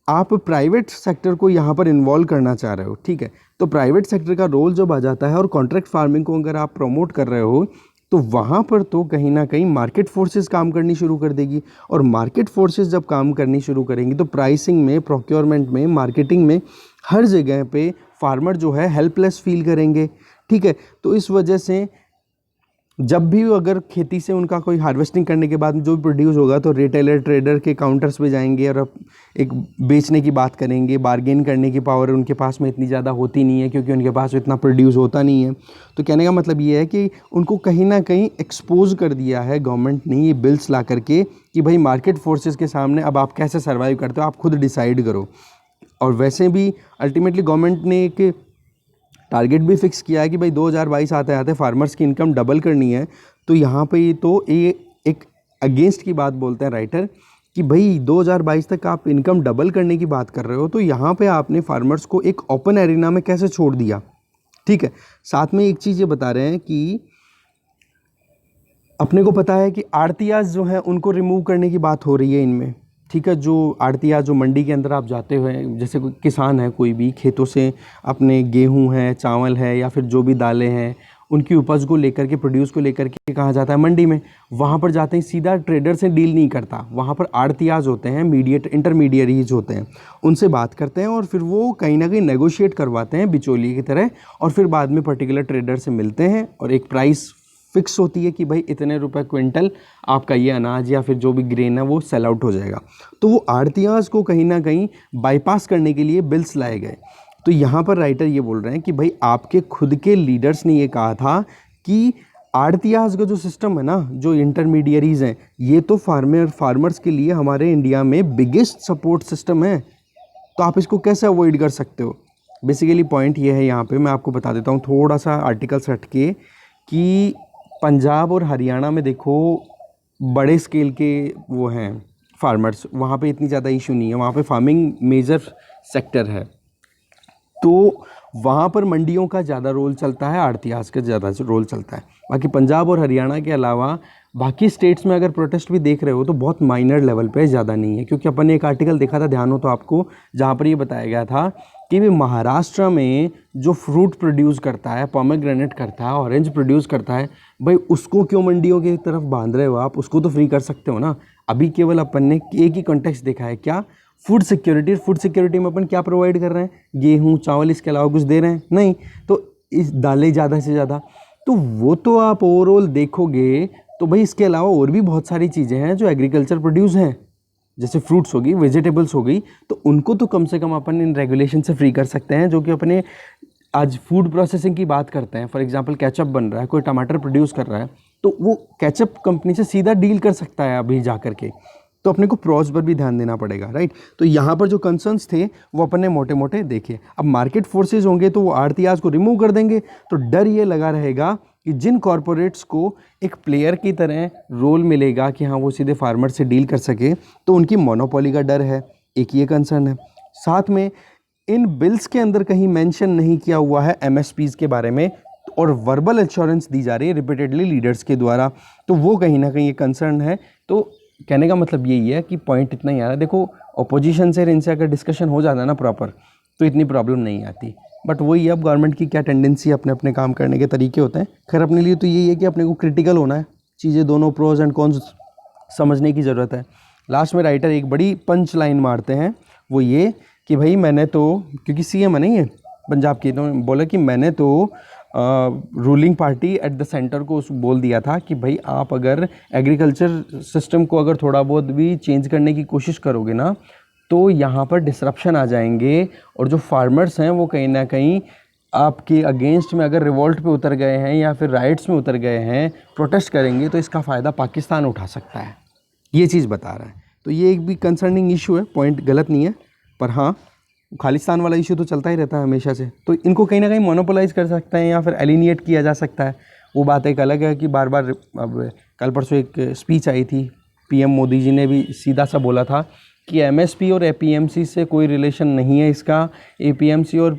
आप प्राइवेट सेक्टर को यहाँ पर इन्वॉल्व करना चाह रहे हो, ठीक है। तो प्राइवेट सेक्टर का रोल जब आ जाता है और कॉन्ट्रैक्ट फार्मिंग को अगर आप प्रमोट कर रहे हो, तो वहाँ पर तो कहीं ना कहीं मार्केट फोर्सेस काम करनी शुरू कर देगी, और मार्केट फोर्सेस जब काम करनी शुरू करेंगी तो प्राइसिंग में, प्रोक्योरमेंट में, मार्केटिंग में, हर जगह पे फार्मर जो है हेल्पलेस फील करेंगे, ठीक है। तो इस वजह से जब भी अगर खेती से उनका कोई हार्वेस्टिंग करने के बाद जो भी प्रोड्यूस होगा तो रिटेलर ट्रेडर के काउंटर्स पे जाएंगे और अब एक बेचने की बात करेंगे। बार्गेन करने की पावर उनके पास में इतनी ज़्यादा होती नहीं है क्योंकि उनके पास इतना प्रोड्यूस होता नहीं है। तो कहने का मतलब ये है कि उनको कहीं ना कहीं एक्सपोज कर दिया है गवर्नमेंट ने ये बिल्स ला करके कि भाई मार्केट फोर्सेस के सामने अब आप कैसे सर्वाइव करते हो, आप खुद डिसाइड करो। और वैसे भी अल्टीमेटली गवर्नमेंट ने एक टारगेट भी फिक्स किया है कि भाई 2022 आते आते फार्मर्स की इनकम डबल करनी है। तो यहाँ पे तो ये एक अगेंस्ट की बात बोलते हैं राइटर कि भाई 2022 तक आप इनकम डबल करने की बात कर रहे हो, तो यहाँ पे आपने फार्मर्स को एक ओपन एरिना में कैसे छोड़ दिया, ठीक है। साथ में एक चीज़ ये बता रहे हैं कि अपने को पता है कि आड़तियाज जो हैं उनको रिमूव करने की बात हो रही है इनमें, ठीक है। जो आड़तिया जो मंडी के अंदर आप जाते हुए, जैसे कोई किसान है, कोई भी खेतों से अपने गेहूं है, चावल है या फिर जो भी दालें हैं उनकी उपज को लेकर के, प्रोड्यूस को लेकर के कहाँ जाता है? मंडी में। वहाँ पर जाते ही सीधा ट्रेडर से डील नहीं करता, वहाँ पर आड़तियाज होते हैं, इंटरमीडियरीज होते हैं, उनसे बात करते हैं और फिर वो कहीं ना कहीं नेगोशिएट करवाते हैं बिचौलिए की तरह, और फिर बाद में पर्टिकुलर ट्रेडर से मिलते हैं और एक प्राइस फिक्स होती है कि भाई इतने रुपए क्विंटल आपका ये अनाज या फिर जो भी ग्रेन है वो सेल आउट हो जाएगा। तो वो आड़तियाज को कहीं ना कहीं बाईपास करने के लिए बिल्स लाए गए। तो यहाँ पर राइटर ये बोल रहे हैं कि भाई आपके खुद के लीडर्स ने ये कहा था कि आड़तियाज का जो सिस्टम है ना, जो इंटरमीडियरीज हैं, ये तो फार्मर्स के लिए हमारे इंडिया में बिगेस्ट सपोर्ट सिस्टम है, तो आप इसको कैसे अवॉइड कर सकते हो? बेसिकली पॉइंट ये है, यहाँ पे मैं आपको बता देता हूँ थोड़ा सा आर्टिकल्स हट के, कि पंजाब और हरियाणा में देखो बड़े स्केल के वो हैं फार्मर्स, वहाँ पे इतनी ज़्यादा इशू नहीं है, वहाँ पे फार्मिंग मेजर सेक्टर है, तो वहाँ पर मंडियों का ज़्यादा रोल चलता है, आड़तियाज का ज़्यादा रोल चलता है। बाकी पंजाब और हरियाणा के अलावा बाकी स्टेट्स में अगर प्रोटेस्ट भी देख रहे हो तो बहुत माइनर लेवल पे, ज़्यादा नहीं है। क्योंकि अपन ने एक आर्टिकल देखा था, ध्यान हो तो आपको, जहाँ पर ये बताया गया था कि भी महाराष्ट्र में जो फ्रूट प्रोड्यूस करता है, पोमेग्रेनेट करता है, ऑरेंज प्रोड्यूस करता है, भाई उसको क्यों मंडियों की तरफ बांध रहे हो आप? उसको तो फ्री कर सकते हो ना। अभी केवल अपन ने एक ही कॉन्टेक्स्ट देखा है, क्या? Food security. फूड सिक्योरिटी में अपन क्या प्रोवाइड कर रहे हैं? गेहूँ चावल, इसके अलावा कुछ दे रहे हैं? नहीं। तो इस दालें ज़्यादा से ज़्यादा, तो वो तो आप ओवरऑल देखोगे तो भाई इसके अलावा और भी बहुत सारी चीज़ें हैं जो एग्रीकल्चर प्रोड्यूस हैं, जैसे फ्रूट्स होगी, वेजिटेबल्स हो गई, तो उनको तो कम से कम अपन इन रेगुलेशन से फ्री कर सकते हैं। जो कि अपने आज फूड प्रोसेसिंग की बात करते हैं, फॉर एग्जांपल केचप बन रहा है, कोई टमाटर प्रोड्यूस कर रहा है, तो वो केचप कंपनी से सीधा डील कर सकता है अभी जा कर के। तो अपने को प्रॉस पर भी ध्यान देना पड़ेगा, राइट। तो यहाँ पर जो कंसर्न्स थे वो अपन ने मोटे मोटे देखे। अब मार्केट फोर्सेज होंगे तो वो आड़तियाज को रिमूव कर देंगे, तो डर ये लगा रहेगा कि जिन कॉरपोरेट्स को एक प्लेयर की तरह रोल मिलेगा कि हाँ वो सीधे फार्मर से डील कर सके, तो उनकी मोनोपोली का डर है, एक ये कंसर्न है। साथ में इन बिल्स के अंदर कहीं मेंशन नहीं किया हुआ है एमएसपीज़ के बारे में, और वर्बल एश्योरेंस दी जा रही है रिपीटेडली लीडर्स के द्वारा, तो वो कहीं ना कहीं ये कंसर्न है। तो कहने का मतलब यही है कि पॉइंट इतना ही आ रहा है, देखो ऑपोजिशन से इनसे अगर डिस्कशन हो जाता है ना प्रॉपर, तो इतनी प्रॉब्लम नहीं आती। बट वही अब गवर्नमेंट की क्या टेंडेंसी, अपने अपने काम करने के तरीके होते हैं। खैर अपने लिए तो यही है कि अपने को क्रिटिकल होना है, चीज़ें दोनों प्रोज एंड कॉन्स समझने की ज़रूरत है। लास्ट में राइटर एक बड़ी पंच लाइन मारते हैं, वो ये कि भाई मैंने तो, क्योंकि सीएम है नहीं है पंजाब की, तो बोला कि मैंने तो ruling party at the centre को बोल दिया था कि भाई आप अगर एग्रीकल्चर सिस्टम को अगर थोड़ा बहुत भी चेंज करने की कोशिश करोगे ना, तो यहाँ पर डिसरप्शन आ जाएंगे, और जो फार्मर्स हैं वो कहीं ना कहीं आपके अगेंस्ट में अगर रिवॉल्ट पे उतर गए हैं या फिर राइट्स में उतर गए हैं, प्रोटेस्ट करेंगे, तो इसका फ़ायदा पाकिस्तान उठा सकता है। ये चीज़ बता रहा है। तो ये एक भी कंसर्निंग इशू है, पॉइंट गलत नहीं है, पर हाँ खालिस्तान वाला इशू तो चलता ही रहता है हमेशा से, तो इनको कहीं ना कहीं मोनोपोलाइज कर सकते हैं या फिर एलिनिएट किया जा सकता है। वो बात एक अलग है कि बार बार, अब कल परसों एक स्पीच आई थी, पीएम मोदी जी ने भी सीधा सा बोला था कि एमएसपी और एपीएमसी से कोई रिलेशन नहीं है इसका। एपीएमसी और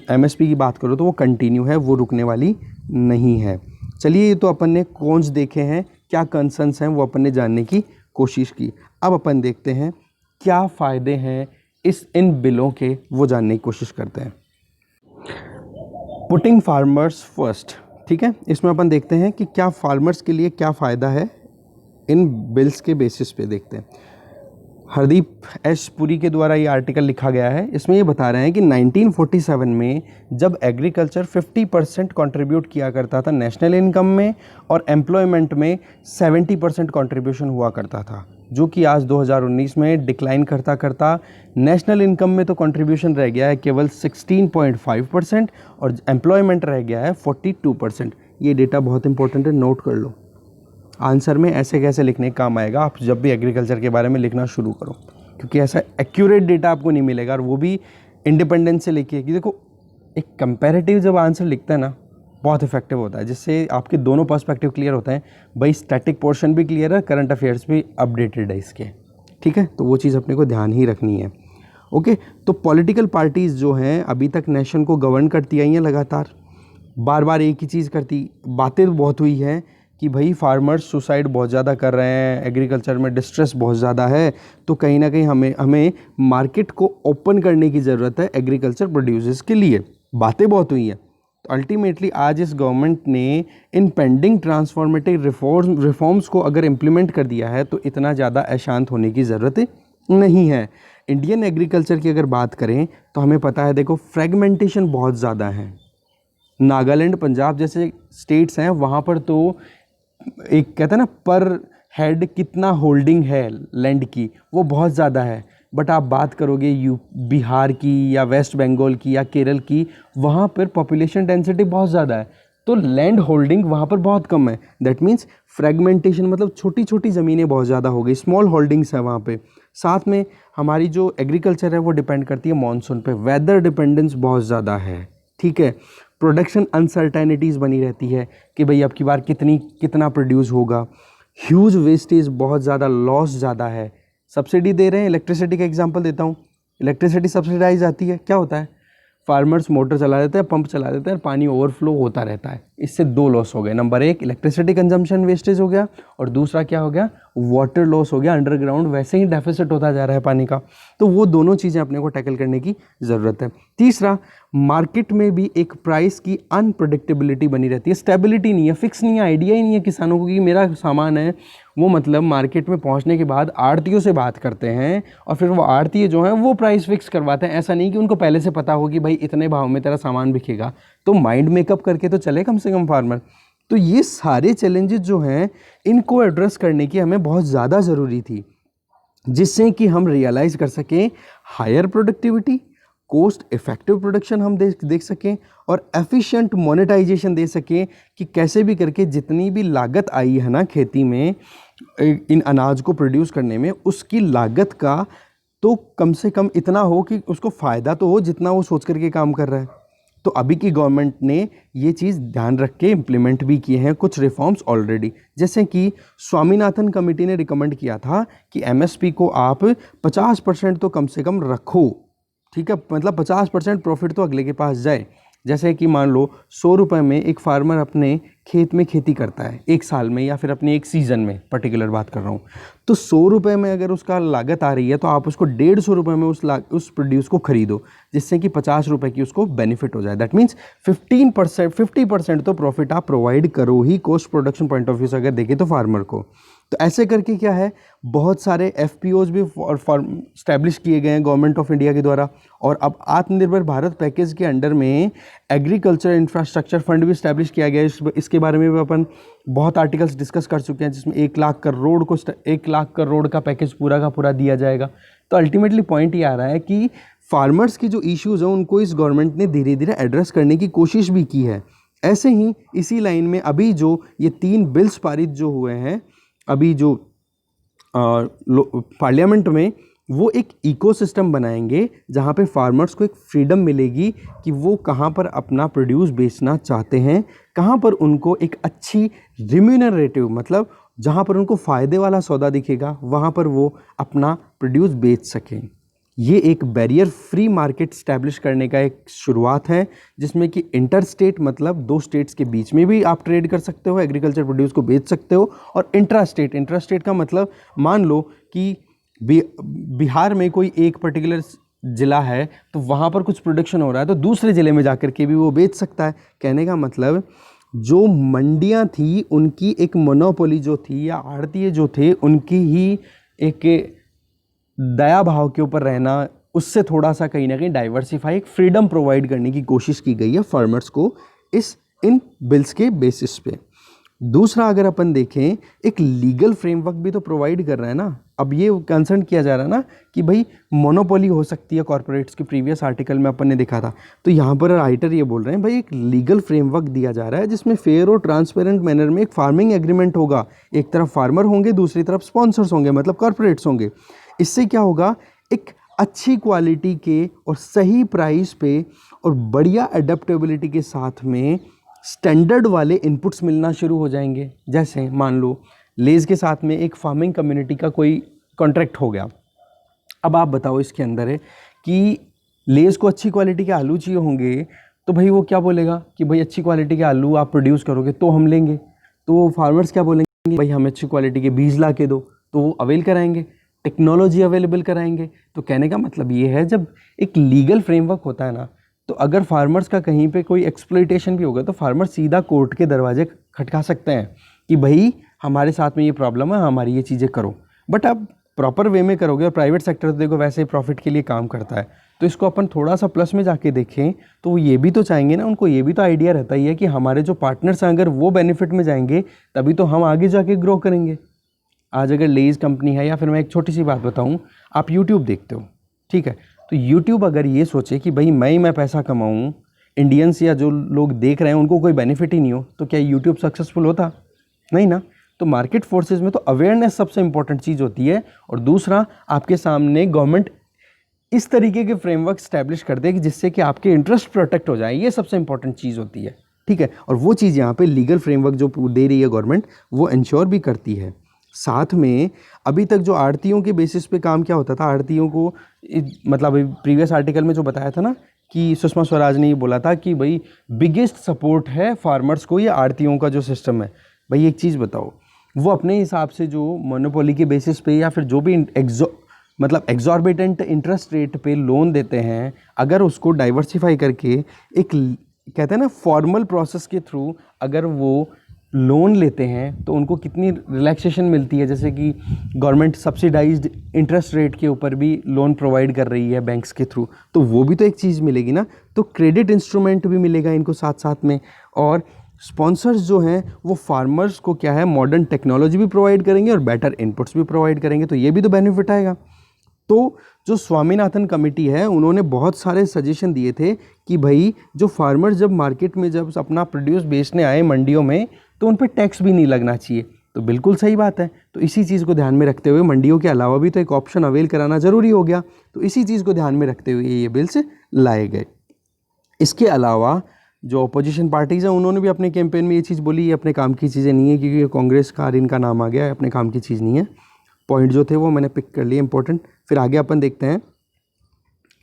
एमएसपी की बात करो तो वो कंटिन्यू है, वो रुकने वाली नहीं है। चलिए, ये तो अपन ने कॉन्स देखे हैं, क्या कंसर्न्स हैं वो अपन ने जानने की कोशिश की। अब अपन देखते हैं क्या फ़ायदे हैं इन बिलों के, वो जानने की कोशिश करते हैं। पुटिंग फार्मर्स फर्स्ट, ठीक है, इसमें अपन देखते हैं कि क्या फार्मर्स के लिए क्या फ़ायदा है इन बिल्स के बेसिस पे देखते हैं। हरदीप एस पुरी के द्वारा ये आर्टिकल लिखा गया है। इसमें ये बता रहे हैं कि 1947 में जब एग्रीकल्चर 50% कंट्रीब्यूट किया करता था नेशनल इनकम में, और एम्प्लॉयमेंट में 70% कंट्रीब्यूशन हुआ करता था, जो कि आज 2019 में डिक्लाइन करता करता नेशनल इनकम में तो कंट्रीब्यूशन रह गया है केवल 16.5%, और एम्प्लॉयमेंट रह गया है 42%। ये डेटा बहुत इंपॉर्टेंट है, नोट कर लो। आंसर में ऐसे कैसे लिखने का काम आएगा आप जब भी एग्रीकल्चर के बारे में लिखना शुरू करो, क्योंकि ऐसा एक्यूरेट डेटा आपको नहीं मिलेगा, और वो भी इंडिपेंडेंस से लेके। कि देखो, एक कंपैरेटिव जब आंसर लिखता है ना, बहुत इफेक्टिव होता है, जिससे आपके दोनों पर्सपेक्टिव क्लियर होते हैं। भाई स्टैटिक पोर्शन भी क्लियर है, करंट अफेयर्स भी अपडेटेड है इसके, ठीक है। तो वो चीज़ अपने को ध्यान ही रखनी है। ओके, तो पॉलिटिकल पार्टीज़ जो हैं अभी तक नेशन को गवर्न करती आई हैं लगातार, बार बार एक ही चीज़ करती, बातें बहुत हुई हैं कि भाई फार्मर्स सुसाइड बहुत ज़्यादा कर रहे हैं, एग्रीकल्चर में डिस्ट्रेस बहुत ज़्यादा है, तो कहीं ना कहीं हमें मार्केट को ओपन करने की ज़रूरत है एग्रीकल्चर प्रोड्यूसर्स के लिए। बातें बहुत हुई हैं, तो अल्टीमेटली आज इस गवर्नमेंट ने इन पेंडिंग ट्रांसफॉर्मेटिव रिफॉर्म्स को अगर इम्प्लीमेंट कर दिया है, तो इतना ज़्यादा अशांत होने की ज़रूरत नहीं है। इंडियन एग्रीकल्चर की अगर बात करें तो हमें पता है, देखो फ्रेगमेंटेशन बहुत ज़्यादा है। नागालैंड, पंजाब जैसे स्टेट्स हैं, वहाँ पर तो एक कहते हैं ना पर हेड कितना होल्डिंग है लैंड की, वो बहुत ज़्यादा है। बट आप बात करोगे बिहार की या वेस्ट बंगाल की या केरल की, वहाँ पर पॉपुलेशन डेंसिटी बहुत ज़्यादा है, तो लैंड होल्डिंग वहाँ पर बहुत कम है। दैट मीन्स फ्रेगमेंटेशन, मतलब छोटी छोटी ज़मीनें बहुत ज़्यादा हो गई, स्मॉल होल्डिंग्स है वहाँ पे। साथ में हमारी जो एग्रीकल्चर है वो डिपेंड करती है मानसून पे, वेदर डिपेंडेंस बहुत ज़्यादा है, ठीक है। प्रोडक्शन अनसर्टेनिटीज़ बनी रहती है कि भाई अब की बार कितना प्रोड्यूस होगा। ह्यूज वेस्टेज बहुत ज़्यादा, लॉस ज़्यादा है। सब्सिडी दे रहे हैं, इलेक्ट्रिसिटी का एग्जांपल देता हूँ, इलेक्ट्रिसिटी सब्सिडाइज आती है, क्या होता है, फार्मर्स मोटर चला देते हैं, पंप चला देते हैं, पानी ओवरफ्लो होता रहता है, इससे दो लॉस हो गए। नंबर एक, इलेक्ट्रिसिटी कंजम्पशन वेस्टेज हो गया, और दूसरा क्या हो गया, वाटर लॉस हो गया। अंडरग्राउंड वैसे ही डेफिसिट होता जा रहा है पानी का, तो वो दोनों चीज़ें अपने को टैकल करने की ज़रूरत है। तीसरा, मार्केट में भी एक प्राइस की अनप्रडिक्टेबिलिटी बनी रहती है, स्टेबिलिटी नहीं है, फिक्स नहीं है, आइडिया ही नहीं है किसानों को कि मेरा सामान है वो मतलब मार्केट में पहुंचने के बाद आड़तियों से बात करते हैं और फिर वो आड़ती जो हैं वो प्राइस फिक्स करवाते हैं। ऐसा नहीं कि उनको पहले से पता हो कि भाई इतने भाव में तेरा सामान बिकेगा, तो माइंड मेकअप करके तो चले कम से कम फार्मर। तो ये सारे चैलेंजेस जो हैं इनको एड्रेस करने की हमें बहुत ज़्यादा ज़रूरी थी, जिससे कि हम रियलाइज़ कर सकें higher productivity, cost effective production हम देख सकें, और एफिशिएंट मोनेटाइजेशन दे सकें कि कैसे भी करके जितनी भी लागत आई है ना खेती में इन अनाज को प्रोड्यूस करने में, उसकी लागत का तो कम से कम इतना हो कि उसको फ़ायदा तो हो जितना वो सोच करके काम कर रहा है। तो अभी की गवर्नमेंट ने ये चीज़ ध्यान रख के इम्प्लीमेंट भी किए हैं कुछ रिफॉर्म्स ऑलरेडी, जैसे कि स्वामीनाथन कमेटी ने रिकमेंड किया था कि एमएसपी को आप 50% तो कम से कम रखो, ठीक है, मतलब 50% प्रॉफिट तो अगले के पास जाए। जैसे कि मान लो 100 रुपये में एक फार्मर अपने खेत में खेती करता है एक साल में, या फिर अपने एक सीज़न में पर्टिकुलर बात कर रहा हूँ, तो 100 रुपये में अगर उसका लागत आ रही है तो आप उसको 150 रुपये में उस प्रोड्यूस को खरीदो, जिससे कि 50 रुपये की उसको बेनिफिट हो जाए। दैट मीन्स 50% तो प्रॉफिट आप प्रोवाइड करो ही cost production point of view से अगर देखें तो फार्मर को। तो ऐसे करके क्या है, बहुत सारे एफपीओज भी स्टैब्लिश किए गए हैं गवर्नमेंट ऑफ इंडिया के द्वारा, और अब आत्मनिर्भर भारत पैकेज के अंडर में एग्रीकल्चर इंफ्रास्ट्रक्चर फंड भी स्टैब्लिश किया गया है। इसके बारे में भी अपन बहुत आर्टिकल्स डिस्कस कर चुके हैं, जिसमें 1 लाख करोड़ का पैकेज पूरा का पूरा दिया जाएगा। तो अल्टीमेटली पॉइंट ये आ रहा है कि फार्मर्स की जो इश्यूज़ हैं उनको इस गवर्नमेंट ने धीरे धीरे एड्रेस करने की कोशिश भी की है। ऐसे ही इसी लाइन में अभी जो ये 3 बिल्स पारित जो हुए हैं अभी जो पार्लियामेंट में, वो एक इकोसिस्टम बनाएंगे जहाँ पे फार्मर्स को एक फ्रीडम मिलेगी कि वो कहाँ पर अपना प्रोड्यूस बेचना चाहते हैं, कहाँ पर उनको एक अच्छी रिम्यूनरेटिव, मतलब जहाँ पर उनको फ़ायदे वाला सौदा दिखेगा वहाँ पर वो अपना प्रोड्यूस बेच सकें। ये एक बैरियर फ्री मार्केट स्टैब्लिश करने का एक शुरुआत है, जिसमें कि इंटर स्टेट मतलब 2 स्टेट्स के बीच में भी आप ट्रेड कर सकते हो, एग्रीकल्चर प्रोड्यूस को बेच सकते हो, और इंट्रा स्टेट का मतलब मान लो कि बिहार में कोई एक पर्टिकुलर ज़िला है तो वहाँ पर कुछ प्रोडक्शन हो रहा है तो दूसरे ज़िले में जाकर के भी वो बेच सकता है। कहने का मतलब जो मंडियाँ थी उनकी एक मोनोपोली जो थी, या आड़तीय जो थे उनकी ही एक दया भाव के ऊपर रहना, उससे थोड़ा सा कहीं ना कहीं डाइवर्सिफाई, एक फ्रीडम प्रोवाइड करने की कोशिश की गई है फार्मर्स को इन बिल्स के बेसिस पे। दूसरा, अगर अपन देखें, एक लीगल फ्रेमवर्क भी तो प्रोवाइड कर रहा है ना। अब ये कंसर्न किया जा रहा है ना कि भाई मोनोपोली हो सकती है कॉर्पोरेट्स की, प्रीवियस आर्टिकल में अपन ने देखा था। तो यहाँ पर राइटर ये बोल रहे हैं भाई एक लीगल फ्रेमवर्क दिया जा रहा है जिसमें फेयर और ट्रांसपेरेंट मैनर में एक फार्मिंग एग्रीमेंट होगा। एक तरफ फार्मर होंगे, दूसरी तरफ स्पॉन्सर्स होंगे, मतलब कॉर्पोरेट्स होंगे। इससे क्या होगा, एक अच्छी क्वालिटी के और सही प्राइस पे और बढ़िया एडेप्टेबिलिटी के साथ में स्टैंडर्ड वाले इनपुट्स मिलना शुरू हो जाएंगे। जैसे मान लो लेज़ के साथ में एक फार्मिंग कम्युनिटी का कोई कॉन्ट्रैक्ट हो गया। अब आप बताओ इसके अंदर है कि लेज़ को अच्छी क्वालिटी के आलू चाहिए होंगे, तो भाई वो क्या बोलेगा कि भाई अच्छी क्वालिटी के आलू आप प्रोड्यूस करोगे तो हम लेंगे। तो फार्मर्स क्या बोलेंगे, भाई हमें अच्छी क्वालिटी के बीज ला के दो, तो वो अवेल कराएंगे, टेक्नोलॉजी अवेलेबल कराएंगे। तो कहने का मतलब ये है, जब एक लीगल फ्रेमवर्क होता है ना, तो अगर फार्मर्स का कहीं पे कोई एक्सप्लॉइटेशन भी होगा तो फार्मर्स सीधा कोर्ट के दरवाजे खटका सकते हैं कि भाई हमारे साथ में ये प्रॉब्लम है, हमारी ये चीज़ें करो। बट आप प्रॉपर वे में करोगे, और प्राइवेट सेक्टर तो देखो वैसे ही प्रॉफिट के लिए काम करता है, तो इसको अपन थोड़ा सा प्लस में जाके देखें तो वो ये भी तो चाहेंगे ना, उनको ये भी तो आइडिया रहता ही है कि हमारे जो पार्टनर्स हैं अगर वो बेनिफिट में जाएंगे तभी तो हम आगे जाके ग्रो करेंगे। आज अगर लेज़ कंपनी है, या फिर मैं एक छोटी सी बात बताऊँ, आप यूट्यूब देखते हो, ठीक है, तो यूट्यूब अगर ये सोचे कि भाई मैं पैसा कमाऊँ, इंडियंस या जो लोग देख रहे हैं उनको कोई बेनिफिट ही नहीं हो, तो क्या यूट्यूब सक्सेसफुल होता? नहीं ना। तो मार्केट फोर्सेस में तो अवेयरनेस सबसे इंपॉर्टेंट चीज़ होती है, और दूसरा आपके सामने गवर्नमेंट इस तरीके के फ्रेमवर्क स्टैब्लिश कर दे कि जिससे कि आपके इंटरेस्ट प्रोटेक्ट हो जाए, ये सबसे इंपॉर्टेंट चीज़ होती है, ठीक है। और वो चीज़ यहाँ पे लीगल फ्रेमवर्क जो दे रही है गवर्नमेंट, वो इंश्योर भी करती है। साथ में अभी तक जो आड़तियों के बेसिस पे काम क्या होता था, आड़तियों को मतलब प्रीवियस आर्टिकल में जो बताया था ना कि सुषमा स्वराज ने ये बोला था कि भाई बिगेस्ट सपोर्ट है फार्मर्स को ये आड़तियों का जो सिस्टम है। भाई एक चीज़ बताओ, वो अपने हिसाब से जो मोनोपोली के बेसिस पे या फिर जो भी एग्जॉर्बिटेंट इंटरेस्ट रेट पे लोन देते हैं, अगर उसको डाइवर्सिफाई करके एक कहते हैं ना फॉर्मल प्रोसेस के थ्रू अगर वो लोन लेते हैं तो उनको कितनी रिलैक्सेशन मिलती है। जैसे कि गवर्नमेंट सब्सिडाइज्ड इंटरेस्ट रेट के ऊपर भी लोन प्रोवाइड कर रही है बैंक्स के थ्रू, तो वो भी तो एक चीज़ मिलेगी ना। तो क्रेडिट इंस्ट्रूमेंट भी मिलेगा इनको साथ साथ में, और स्पॉन्सर्स जो हैं वो फार्मर्स को क्या है मॉडर्न टेक्नोलॉजी भी प्रोवाइड करेंगे और बेटर इनपुट्स भी प्रोवाइड करेंगे, तो ये भी तो बेनिफिट आएगा। तो जो स्वामीनाथन कमेटी है उन्होंने बहुत सारे सजेशन दिए थे कि भाई जो फार्मर्स जब मार्केट में जब अपना प्रोड्यूस बेचने आए मंडियों में तो उन पर टैक्स भी नहीं लगना चाहिए। तो बिल्कुल सही बात है। तो इसी चीज़ को ध्यान में रखते हुए मंडियों के अलावा भी तो एक ऑप्शन अवेल कराना ज़रूरी हो गया, तो इसी चीज़ को ध्यान में रखते हुए ये बिल्स लाए गए। इसके अलावा जो अपोजिशन पार्टीज़ हैं उन्होंने भी अपने कैंपेन में ये चीज़ बोली, ये अपने काम की चीज़ें नहीं है, क्योंकि कांग्रेस का इनका नाम आ गया है, अपने काम की चीज़ नहीं है। पॉइंट जो थे वो मैंने पिक कर लिए इंपॉर्टेंट। फिर आगे अपन देखते हैं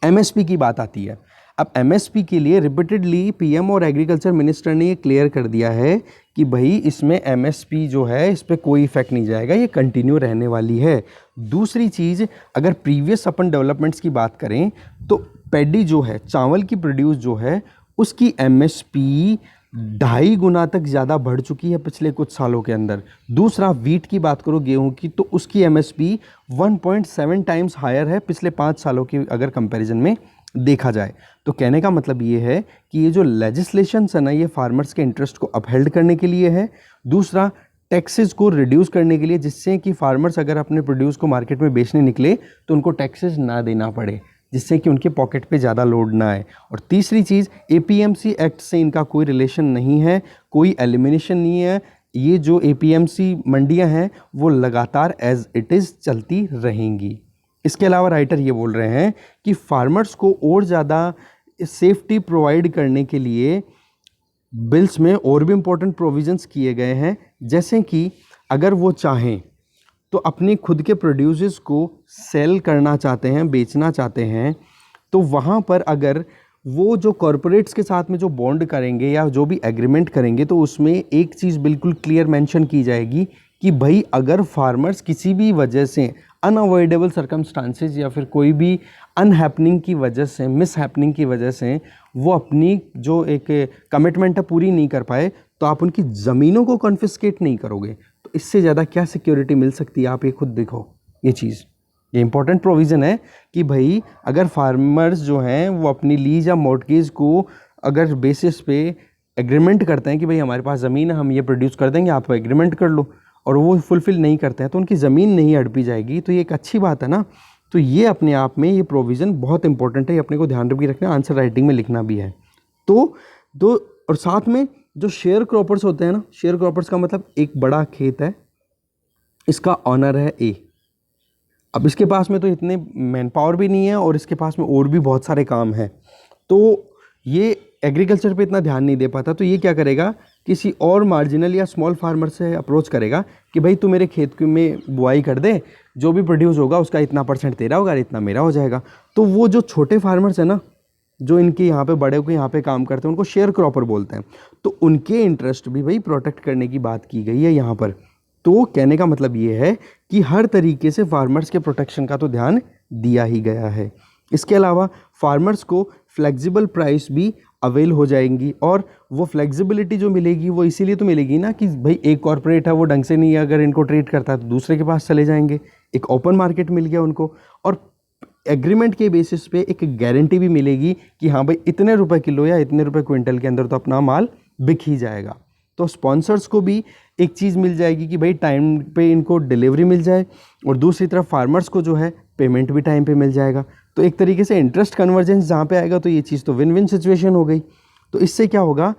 एमएसपी की बात आती है। अब एमएसपी के लिए रिपीटेडली पीएम और एग्रीकल्चर मिनिस्टर ने ये क्लियर कर दिया है कि भाई इसमें एमएसपी जो है इस पर कोई इफेक्ट नहीं जाएगा, ये कंटिन्यू रहने वाली है। दूसरी चीज़, अगर प्रीवियस अपन डेवलपमेंट्स की बात करें तो पैडी जो है चावल की प्रोड्यूस जो है उसकी एमएसपी 2.5 गुना तक ज़्यादा बढ़ चुकी है पिछले कुछ सालों के अंदर। दूसरा, वीट की बात करो गेहूं की, तो उसकी एमएसपी 1.7 टाइम्स हायर है पिछले 5 सालों की अगर कंपैरिजन में देखा जाए। तो कहने का मतलब ये है कि ये जो लेजिस्लेशंस है ना ये फार्मर्स के इंटरेस्ट को अपहेल्ड करने के लिए है। दूसरा, टैक्सेस को रिड्यूस करने के लिए, जिससे कि फार्मर्स अगर अपने प्रोड्यूस को मार्केट में बेचने निकले तो उनको टैक्सेस ना देना पड़े, जिससे कि उनके पॉकेट पे ज़्यादा लोड ना आए। और तीसरी चीज़, एपीएमसी एक्ट से इनका कोई रिलेशन नहीं है, कोई एलिमिनेशन नहीं है। ये जो एपीएमसी मंडियां हैं वो लगातार एज इट इज़ चलती रहेंगी। इसके अलावा राइटर ये बोल रहे हैं कि फार्मर्स को और ज़्यादा सेफ्टी प्रोवाइड करने के लिए बिल्स में और भी इम्पोर्टेंट प्रोविजंस किए गए हैं, जैसे कि अगर वो चाहें तो अपने खुद के प्रोड्यूसेस को सेल करना चाहते हैं, बेचना चाहते हैं, तो वहाँ पर अगर वो जो कॉरपोरेट्स के साथ में जो बॉन्ड करेंगे या जो भी एग्रीमेंट करेंगे तो उसमें एक चीज़ बिल्कुल क्लियर मेंशन की जाएगी कि भाई अगर फार्मर्स किसी भी वजह से अनअवॉइडेबल सर्कमस्टांसेस या फिर कोई भी अनहैपनिंग की वजह से, मिस हैपनिंग की वजह से वो अपनी जो एक कमिटमेंट है पूरी नहीं कर पाए, तो आप उनकी ज़मीनों को कॉन्फिस्केट नहीं करोगे। तो इससे ज़्यादा क्या सिक्योरिटी मिल सकती है, आप ये खुद देखो। ये चीज़, ये इंपॉर्टेंट प्रोविज़न है कि भाई अगर फार्मर्स जो हैं वो अपनी लीज या मॉर्टगेज को अगर बेसिस पे एग्रीमेंट करते हैं कि भाई हमारे पास ज़मीन है, हम ये प्रोड्यूस कर देंगे, आप एग्रीमेंट कर लो, और वो फुलफ़िल नहीं करते हैं तो उनकी ज़मीन नहीं हड़पी जाएगी, तो ये एक अच्छी बात है ना। तो ये अपने आप में ये प्रोविज़न बहुत इंपॉर्टेंट है, ये अपने को ध्यान भी रखना, आंसर राइटिंग में लिखना भी है। तो दो, और साथ में जो शेयर क्रॉपर्स होते हैं ना, शेयर क्रॉपर्स का मतलब एक बड़ा खेत है, इसका ऑनर है ए। अब इसके पास में तो इतने मैन पावर भी नहीं है और इसके पास में और भी बहुत सारे काम हैं, तो ये एग्रीकल्चर पे इतना ध्यान नहीं दे पाता। तो ये क्या करेगा, किसी और मार्जिनल या स्मॉल फार्मर से अप्रोच करेगा कि भाई तू मेरे खेत में बुआई कर दे, जो भी प्रोड्यूस होगा उसका इतना % तेरा होगा, इतना मेरा हो जाएगा। तो वो जो छोटे फार्मर्स हैं ना, जो इनके यहाँ पे बड़े के यहाँ पे काम करते हैं, उनको शेयर क्रॉपर बोलते हैं। तो उनके इंटरेस्ट भी भाई प्रोटेक्ट करने की बात की गई है यहाँ पर। तो कहने का मतलब ये है कि हर तरीके से फार्मर्स के प्रोटेक्शन का तो ध्यान दिया ही गया है। इसके अलावा फार्मर्स को फ्लेक्सिबल प्राइस भी अवेल हो जाएंगी, और वो फ्लेक्सिबिलिटी जो मिलेगी वो इसीलिए तो मिलेगी ना कि भाई एक कॉर्पोरेट है वो ढंग से नहीं अगर इनको ट्रीट करता है तो दूसरे के पास चले जाएंगे, एक ओपन मार्केट मिल गया उनको, और एग्रीमेंट के बेसिस पे एक गारंटी भी मिलेगी कि हाँ भाई इतने रुपए किलो या इतने रुपए क्विंटल के अंदर तो अपना माल बिक ही जाएगा। तो स्पॉन्सर्स को भी एक चीज़ मिल जाएगी कि भाई टाइम पे इनको डिलीवरी मिल जाए, और दूसरी तरफ फार्मर्स को जो है पेमेंट भी टाइम पे मिल जाएगा। तो एक तरीके से इंटरेस्ट कन्वर्जेंस जहाँ पे आएगा तो ये चीज़ तो विन विन सिचुएशन हो गई। तो इससे क्या होगा,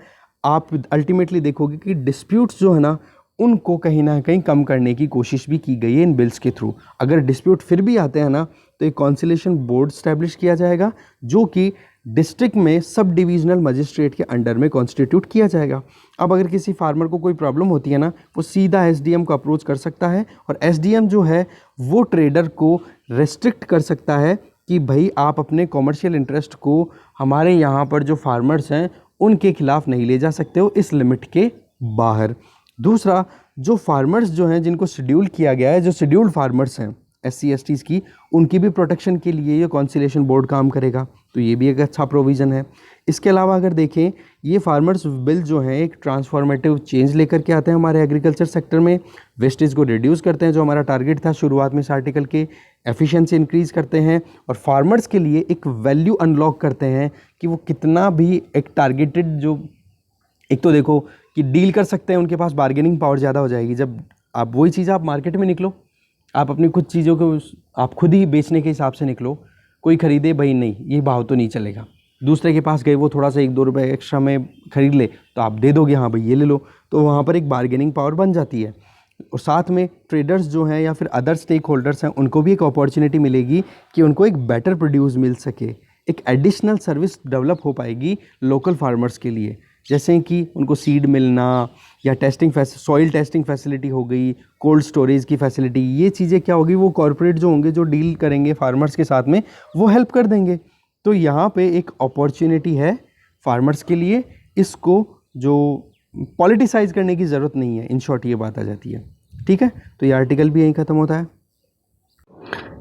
आप अल्टीमेटली देखोगे कि डिस्प्यूट्स जो है ना उनको कहीं ना कहीं कम करने की कोशिश भी की गई है इन बिल्स के थ्रू। अगर डिस्प्यूट फिर भी आते हैं ना तो एक कॉन्सिलेशन बोर्ड स्टैब्लिश किया जाएगा जो कि डिस्ट्रिक्ट में सब डिविजनल मजिस्ट्रेट के अंडर में कॉन्स्टिट्यूट किया जाएगा। अब अगर किसी फार्मर को कोई प्रॉब्लम होती है ना, वो सीधा एसडीएम को अप्रोच कर सकता है, और एसडीएम जो है वो ट्रेडर को रेस्ट्रिक्ट कर सकता है कि भाई आप अपने कॉमर्शियल इंटरेस्ट को हमारे यहाँ पर जो फार्मर्स हैं उनके खिलाफ नहीं ले जा सकते हो इस लिमिट के बाहर। दूसरा, जो फार्मर्स जो हैं जिनको शेड्यूल किया गया है, जो शेड्यूल्ड फार्मर्स हैं SC STs की, उनकी भी प्रोटेक्शन के लिए ये कॉन्सिलेशन बोर्ड काम करेगा, तो ये भी एक अच्छा प्रोविज़न है। इसके अलावा अगर देखें, ये फार्मर्स बिल जो हैं एक ट्रांसफॉर्मेटिव चेंज लेकर के आते हैं हमारे एग्रीकल्चर सेक्टर में। वेस्टेज को रिड्यूस करते हैं, जो हमारा टारगेट था शुरुआत में इस आर्टिकल के, एफिशिएंसी इंक्रीज़ करते हैं और फार्मर्स के लिए एक वैल्यू अनलॉक करते हैं कि वो कितना भी एक टारगेटेड जो, एक तो देखो कि डील कर सकते हैं, उनके पास बार्गेनिंग पावर ज़्यादा हो जाएगी। जब आप वही चीज़ आप मार्केट में निकलो, आप अपनी कुछ चीज़ों को आप खुद ही बेचने के हिसाब से निकलो, कोई ख़रीदे भाई नहीं ये भाव तो नहीं चलेगा, दूसरे के पास गए वो थोड़ा सा 1-2 रुपये एक्स्ट्रा में ख़रीद ले तो आप दे दोगे, हाँ भाई ये ले लो, तो वहाँ पर एक बार्गेनिंग पावर बन जाती है। और साथ में ट्रेडर्स जो हैं या फिर अदर स्टेक होल्डर्स हैं उनको भी एक अपॉर्चुनिटी मिलेगी कि उनको एक बेटर प्रोड्यूस मिल सके, एक एडिशनल सर्विस डेवलप हो पाएगी लोकल फार्मर्स के लिए, जैसे कि उनको सीड मिलना या सॉइल टेस्टिंग फैसिलिटी हो गई, कोल्ड स्टोरेज की फैसिलिटी, ये चीज़ें क्या होगी, वो कॉरपोरेट जो होंगे जो डील करेंगे फार्मर्स के साथ में वो हेल्प कर देंगे। तो यहाँ पे एक अपॉर्चुनिटी है फार्मर्स के लिए, इसको जो पॉलिटिसाइज करने की ज़रूरत नहीं है, इन शॉर्ट ये बात आ जाती है। ठीक है, तो ये आर्टिकल भी यहीं ख़त्म होता है।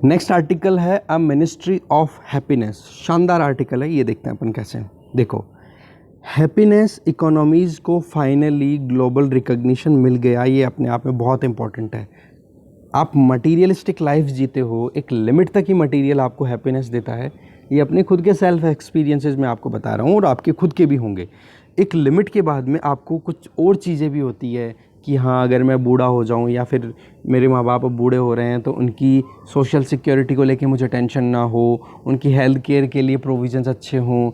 नेक्स्ट आर्टिकल है अ मिनिस्ट्री ऑफ हैप्पीनेस। शानदार आर्टिकल है, ये देखते हैं अपन कैसे। देखो, हैप्पीनेस इकोनॉमीज़ को फाइनली ग्लोबल रिकॉग्निशन मिल गया, ये अपने आप में बहुत इंपॉर्टेंट है। आप मटीरियलिस्टिक लाइफ जीते हो, एक लिमिट तक ही मटीरियल आपको हैप्पीनेस देता है, ये अपने खुद के सेल्फ एक्सपीरियंसेस में आपको बता रहा हूँ और आपके खुद के भी होंगे। एक लिमिट के बाद में आपको कुछ और चीज़ें भी होती है कि हाँ, अगर मैं बूढ़ा हो जाऊँ या फिर मेरे माँ बाप अब बूढ़े हो रहे हैं तो उनकी सोशल सिक्योरिटी को लेके मुझे टेंशन ना हो, उनकी हेल्थ केयर के लिए प्रोविज़न्स अच्छे हों,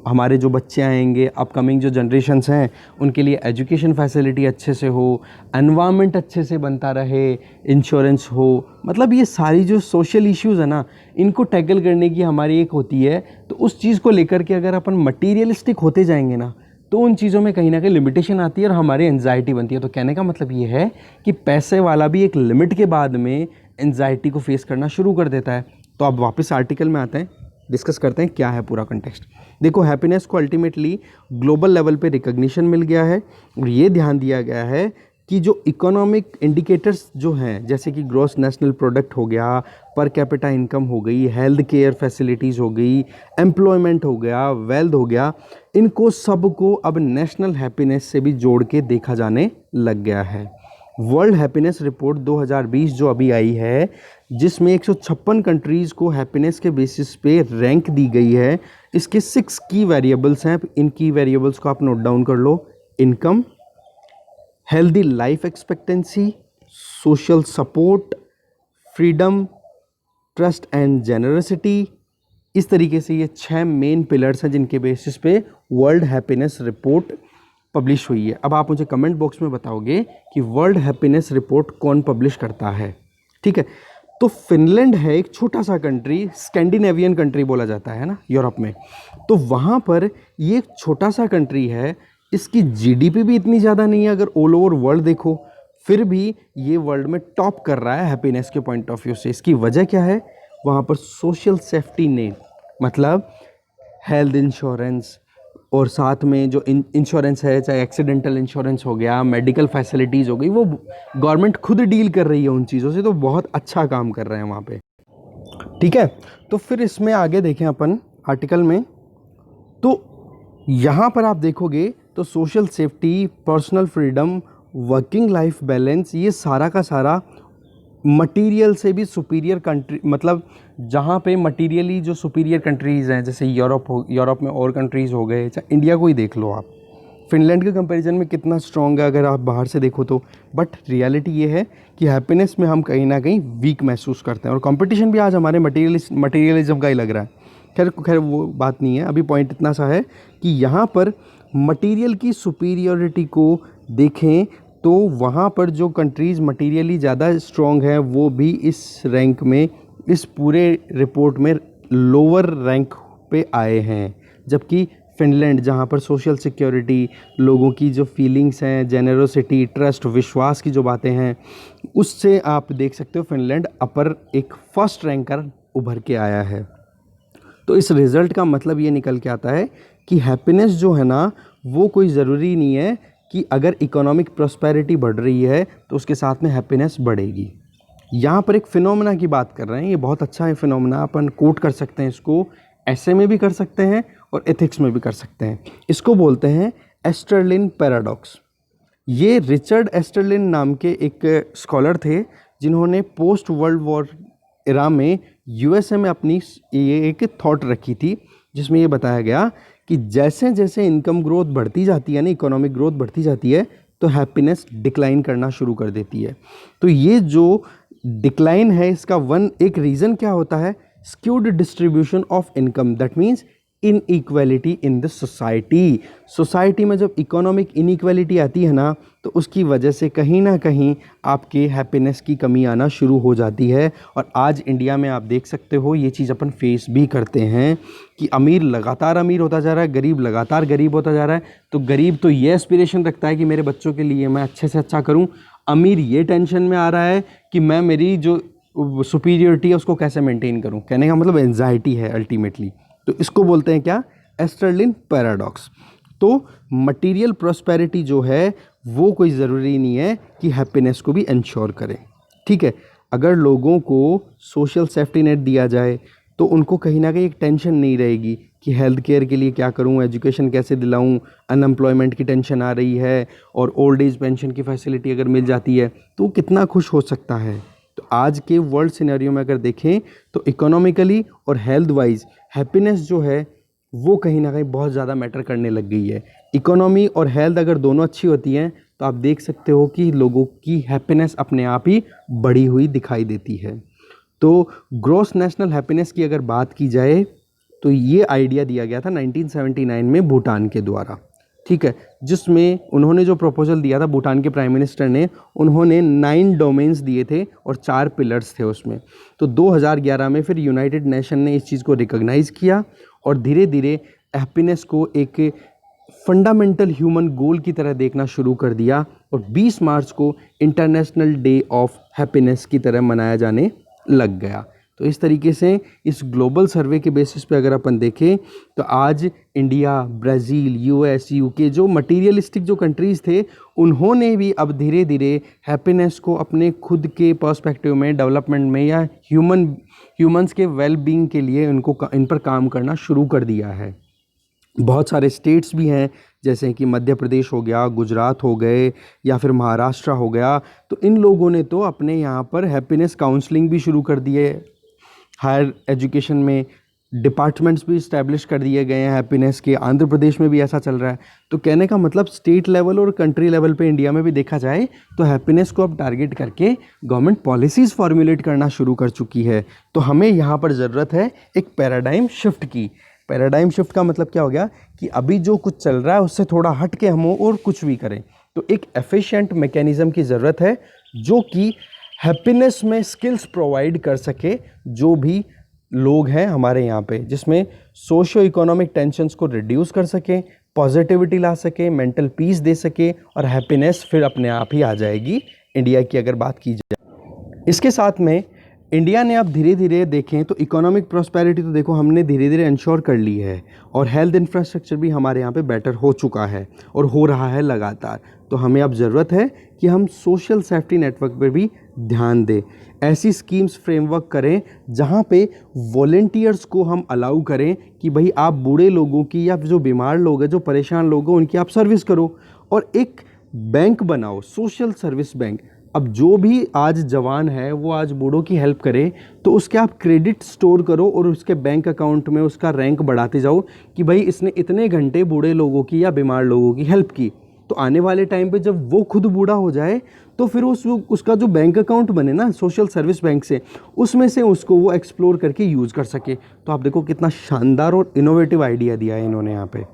हमारे जो बच्चे आएंगे, अपकमिंग जो जनरेशन्स हैं, उनके लिए एजुकेशन फैसिलिटी अच्छे से हो, एनवायरनमेंट अच्छे से बनता रहे, इंश्योरेंस हो, मतलब ये सारी जो सोशल इश्यूज़ है ना, इनको टैकल करने की हमारी एक होती है। तो उस चीज़ को लेकर के अगर अपन मटीरियलिस्टिक होते जाएंगे ना, तो उन चीज़ों में कहीं ना कहीं लिमिटेशन आती है और हमारी एंजाइटी बनती है। तो कहने का मतलब ये है कि पैसे वाला भी एक लिमिट के बाद में एंजाइटी को फेस करना शुरू कर देता है। तो अब वापस आर्टिकल में आते हैं, डिस्कस करते हैं क्या है पूरा कंटेक्स्ट। देखो, हैप्पीनेस को अल्टीमेटली ग्लोबल लेवल पे रिकॉग्निशन मिल गया है और ये ध्यान दिया गया है कि जो इकोनॉमिक इंडिकेटर्स जो हैं, जैसे कि ग्रॉस नेशनल प्रोडक्ट हो गया, पर कैपिटा इनकम हो गई, हेल्थ केयर फैसिलिटीज़ हो गई, एम्प्लॉयमेंट हो गया, वेल्थ हो गया, इनको सबको अब नेशनल हैप्पीनेस से भी जोड़ के देखा जाने लग गया है। वर्ल्ड हैप्पीनेस रिपोर्ट 2020 जो अभी आई है, जिसमें 156 कंट्रीज़ को हैप्पीनेस के बेसिस पे रैंक दी गई है। इसके 6 की वेरिएबल्स हैं, इन की वेरिएबल्स को आप नोट डाउन कर लो। Income, healthy life expectancy, social support, freedom, trust and generosity. इस तरीके से ये 6 मेन पिलर्स हैं जिनके बेसिस पे वर्ल्ड हैप्पीनेस रिपोर्ट पब्लिश हुई है। अब आप मुझे कमेंट बॉक्स में बताओगे कि वर्ल्ड हैप्पीनेस रिपोर्ट कौन पब्लिश करता है। ठीक है, तो फिनलैंड है एक छोटा सा कंट्री, स्कैंडिनेवियन कंट्री बोला जाता है ना यूरोप में। तो वहाँ पर ये एक छोटा सा कंट्री है, इसकी जीडीपी भी इतनी ज़्यादा नहीं है अगर ऑल ओवर वर्ल्ड देखो, फिर भी ये वर्ल्ड में टॉप कर रहा है हैप्पीनेस के पॉइंट ऑफ व्यू से। इसकी वजह क्या है, वहाँ पर सोशल सेफ्टी नेट, मतलब हेल्थ इंश्योरेंस और साथ में जो इंश्योरेंस है, चाहे एक्सीडेंटल इंश्योरेंस हो गया, मेडिकल फैसिलिटीज़ हो गई, वो गवर्नमेंट खुद डील कर रही है उन चीज़ों से, तो बहुत अच्छा काम कर रहे हैं वहाँ पे। ठीक है, तो फिर इसमें आगे देखें अपन आर्टिकल में, तो यहाँ पर आप देखोगे तो social safety, personal freedom, working life balance, ये सारा का सारा मटीरियल से भी सुपीरियर कंट्री, मतलब जहाँ पे मटीरियली जो सुपीरियर कंट्रीज़ हैं, जैसे यूरोप में और कंट्रीज़ हो गए, चाहे इंडिया को ही देख लो आप, फिनलैंड के कंपैरिजन में कितना स्ट्रॉन्ग है अगर आप बाहर से देखो तो। बट रियलिटी ये है कि हैप्पीनेस में हम कहीं ना कहीं वीक महसूस करते हैं और कंपटीशन भी आज हमारे मटीरियलिज्म का ही लग रहा है। खैर वो बात नहीं है, अभी पॉइंट इतना सा है कि यहाँ पर मटीरियल की सुपीरियरिटी को देखें तो वहाँ पर जो कंट्रीज़ मटीरियली ज़्यादा स्ट्रॉन्ग है वो भी इस रैंक में, इस पूरे रिपोर्ट में लोअर रैंक पे आए हैं। जबकि फिनलैंड, जहाँ पर सोशल सिक्योरिटी, लोगों की जो फीलिंग्स हैं, जेनरोसिटी, ट्रस्ट, विश्वास की जो बातें हैं, उससे आप देख सकते हो फिनलैंड अपर एक फर्स्ट रैंकर उभर के आया है। तो इस रिज़ल्ट का मतलब ये निकल के आता है कि हैप्पीनेस जो है ना वो कोई ज़रूरी नहीं है कि अगर इकोनॉमिक प्रॉस्पेरिटी बढ़ रही है तो उसके साथ में हैप्पीनेस बढ़ेगी। यहाँ पर एक फिनोमेना की बात कर रहे हैं, ये बहुत अच्छा है फिनोमेना, अपन कोट कर सकते हैं इसको, ऐसे में भी कर सकते हैं और एथिक्स में भी कर सकते हैं। इसको बोलते हैं एस्टरलिन पैराडॉक्स। ये रिचर्ड एस्टरलिन नाम के एक स्कॉलर थे जिन्होंने पोस्ट वर्ल्ड वॉर इरा में यूएसए में अपनी ये एक थॉट रखी थी, जिसमें ये बताया गया कि जैसे जैसे इनकम ग्रोथ बढ़ती जाती है ना, इकोनॉमिक ग्रोथ बढ़ती जाती है, तो हैप्पीनेस डिक्लाइन करना शुरू कर देती है। तो ये जो डिक्लाइन है इसका एक रीज़न क्या होता है, skewed distribution of income, that means inequality in the society में जब इकोनॉमिक इनइक्वालिटी आती है ना, तो उसकी वजह से कहीं ना कहीं आपके हैप्पीनेस की कमी आना शुरू हो जाती है। और आज इंडिया में आप देख सकते हो ये चीज़ अपन फेस भी करते हैं कि अमीर लगातार अमीर होता जा रहा है, गरीब लगातार गरीब होता जा रहा है। तो गरीब तो ये एस्पिरेशन रखता है कि मेरे बच्चों के लिए मैं अच्छे से अच्छा करूं, अमीर ये टेंशन में आ रहा है कि मैं मेरी जो सुपीरियरिटी है उसको कैसे मेंटेन करूं। कहने का मतलब एंजाइटी है अल्टीमेटली। तो इसको बोलते हैं क्या, एस्टरलिन पैराडॉक्स। तो मटेरियल प्रॉस्पेरिटी जो है वो कोई ज़रूरी नहीं है कि हैप्पीनेस को भी इंश्योर करे। ठीक है, अगर लोगों को सोशल सेफ्टी नेट दिया जाए तो उनको कहीं ना कहीं एक टेंशन नहीं रहेगी कि हेल्थ केयर के लिए क्या करूं, एजुकेशन कैसे दिलाऊं, अनएम्प्लॉयमेंट की टेंशन आ रही है और ओल्ड एज पेंशन की फैसिलिटी अगर मिल जाती है तो कितना खुश हो सकता है। तो आज के वर्ल्ड सिनेरियो में अगर देखें तो इकोनॉमिकली और हेल्थ वाइज हैप्पीनेस जो है वो कहीं ना कहीं बहुत ज़्यादा मैटर करने लग गई है। इकोनॉमी और हेल्थ अगर दोनों अच्छी होती हैं तो आप देख सकते हो कि लोगों की हैप्पीनेस अपने आप ही बढ़ी हुई दिखाई देती है। तो ग्रॉस नेशनल हैप्पीनेस की अगर बात की जाए तो ये आइडिया दिया गया था 1979 में भूटान के द्वारा। ठीक है, जिसमें उन्होंने जो प्रपोजल दिया था भूटान के प्राइम मिनिस्टर ने, उन्होंने 9 डोमेन्स दिए थे और 4 पिलर्स थे उसमें। तो 2011 में फिर यूनाइटेड नेशन ने इस चीज़ को रिकॉग्नाइज़ किया और धीरे धीरे हैप्पीनेस को एक फंडामेंटल ह्यूमन गोल की तरह देखना शुरू कर दिया और 20 मार्च को इंटरनेशनल डे ऑफ हैप्पीनेस की तरह मनाया जाने लग गया। तो इस तरीके से इस ग्लोबल सर्वे के बेसिस पे अगर अपन देखें तो आज इंडिया, ब्राज़ील, यूएस, यूके जो मटीरियलिस्टिक जो कंट्रीज़ थे उन्होंने भी अब धीरे धीरे हैप्पीनेस को अपने खुद के पर्सपेक्टिव में, डेवलपमेंट में या ह्यूमंस के वेल बीइंग के लिए इन पर काम करना शुरू कर दिया है। बहुत सारे स्टेट्स भी हैं जैसे कि मध्य प्रदेश हो गया, गुजरात हो गए या फिर महाराष्ट्र हो गया, तो इन लोगों ने तो अपने यहाँ पर हैप्पीनेस काउंसलिंग भी शुरू कर दिए। हायर एजुकेशन में डिपार्टमेंट्स भी इस्टेब्लिश कर दिए गए हैं हैप्पीनेस के। आंध्र प्रदेश में भी ऐसा चल रहा है। तो कहने का मतलब स्टेट लेवल और कंट्री लेवल पे इंडिया में भी देखा जाए तो हैप्पीनेस को अब टारगेट करके गवर्नमेंट पॉलिसीज़ फॉर्मुलेट करना शुरू कर चुकी है। तो हमें यहाँ पर ज़रूरत है एक पैराडाइम शिफ्ट की। पैराडाइम शिफ्ट का मतलब क्या हो गया कि अभी जो कुछ चल रहा है उससे थोड़ा हट के हम और कुछ भी करें। तो एक एफिशिएंट मैकेनिज़्म की ज़रूरत है जो कि हैप्पीनेस में स्किल्स प्रोवाइड कर सके जो भी लोग हैं हमारे यहाँ पे, जिसमें सोशो इकोनॉमिक टेंशन्स को रिड्यूस कर सके, पॉजिटिविटी ला सके, मेंटल पीस दे सके और हैप्पीनेस फिर अपने आप ही आ जाएगी इंडिया की अगर बात की जाए। इसके साथ में इंडिया ने अब धीरे धीरे देखें तो इकोनॉमिक प्रॉस्पेरिटी तो देखो हमने धीरे धीरे इंश्योर कर ली है और हेल्थ इंफ्रास्ट्रक्चर भी हमारे यहाँ पे बेटर हो चुका है और हो रहा है लगातार। तो हमें अब ज़रूरत है कि हम सोशल सेफ्टी नेटवर्क पर भी ध्यान दें, ऐसी स्कीम्स फ्रेमवर्क करें जहाँ पे वॉलेंटियर्स को हम अलाउ करें कि भाई आप बूढ़े लोगों की या जो बीमार लोग हैं, जो परेशान लोग हैं, उनकी आप सर्विस करो। और एक बैंक बनाओ, सोशल सर्विस बैंक। अब जो भी आज जवान है वो आज बूढ़ों की हेल्प करे तो उसके आप क्रेडिट स्टोर करो और उसके बैंक अकाउंट में उसका रैंक बढ़ाते जाओ कि भाई इसने इतने घंटे बूढ़े लोगों की या बीमार लोगों की हेल्प की। तो आने वाले टाइम पे जब वो खुद बूढ़ा हो जाए तो फिर उसका जो बैंक अकाउंट बने ना सोशल सर्विस बैंक से, उसमें से उसको वो एक्सप्लोर करके यूज़ कर सके। तो आप देखो कितना शानदार और इनोवेटिव आइडिया दिया है इन्होंने यहाँ पे।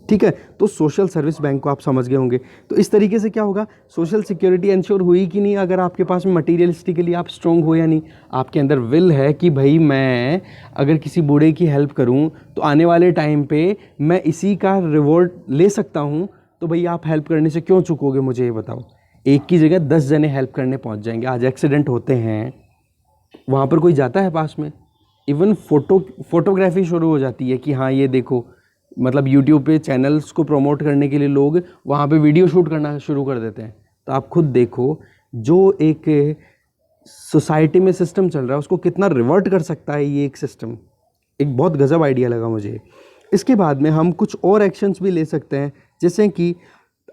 ठीक है, तो सोशल सर्विस बैंक को आप समझ गए होंगे। तो इस तरीके से क्या होगा, सोशल सिक्योरिटी इंश्योर हुई कि नहीं अगर आपके पास में मटीरियलिस्टिकली आप स्ट्रॉन्ग हो या नहीं, आपके अंदर विल है कि भाई मैं अगर किसी बूढ़े की हेल्प करूं तो आने वाले टाइम पे मैं इसी का रिवॉर्ड ले सकता हूं। तो भाई आप हेल्प करने से क्यों चूकोगे, मुझे ये बताओ। एक की जगह 10 जने हेल्प करने पहुंच जाएंगे। आज एक्सीडेंट होते हैं, वहाँ पर कोई जाता है पास में, इवन फोटोग्राफी शुरू हो जाती है कि हाँ ये देखो, मतलब यूट्यूब पे चैनल्स को प्रमोट करने के लिए लोग वहाँ पे वीडियो शूट करना शुरू कर देते हैं। तो आप खुद देखो जो एक सोसाइटी में सिस्टम चल रहा है उसको कितना रिवर्ट कर सकता है ये एक सिस्टम। एक बहुत गजब आइडिया लगा मुझे। इसके बाद में हम कुछ और एक्शंस भी ले सकते हैं, जैसे कि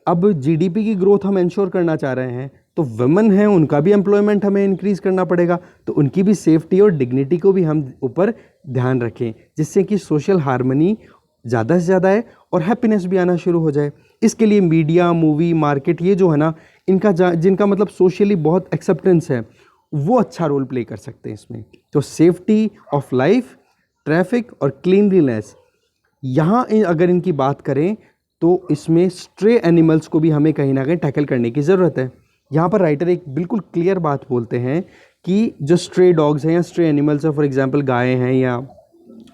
अब जीडीपी की ग्रोथ हम इंश्योर करना चाह रहे हैं, तो वुमेन हैं उनका भी एम्प्लॉयमेंट हमें इंक्रीज़ करना पड़ेगा, तो उनकी भी सेफ्टी और डिग्निटी को भी हम ऊपर ध्यान रखें, जिससे कि सोशल हार्मनी ज़्यादा से ज़्यादा है और हैप्पीनेस भी आना शुरू हो जाए। इसके लिए मीडिया, मूवी, मार्केट, ये जो है ना, इनका जिनका मतलब सोशली बहुत एक्सेप्टेंस है, वो अच्छा रोल प्ले कर सकते हैं इसमें। तो सेफ्टी ऑफ लाइफ, ट्रैफिक और क्लीनलीनेस, यहाँ अगर इनकी बात करें तो इसमें स्ट्रे एनिमल्स को भी हमें कहीं ना कहीं टैकल करने की ज़रूरत है। यहाँ पर राइटर एक बिल्कुल क्लियर बात बोलते हैं कि जो स्ट्रे डॉग्स हैं या स्ट्रे एनिमल्स हैं, फॉर एग्जांपल गायें हैं या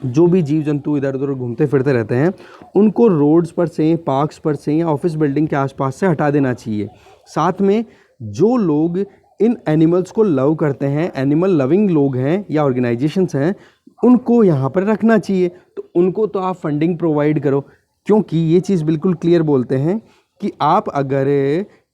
जो भी जीव जंतु इधर उधर घूमते फिरते रहते हैं, उनको रोड्स पर से, पार्क्स पर से या ऑफिस बिल्डिंग के आसपास से हटा देना चाहिए। साथ में जो लोग इन एनिमल्स को लव करते हैं, एनिमल लविंग लोग हैं या ऑर्गेनाइजेशंस हैं, उनको यहाँ पर रखना चाहिए। तो उनको तो आप फंडिंग प्रोवाइड करो, क्योंकि ये चीज़ बिल्कुल क्लियर बोलते हैं कि आप अगर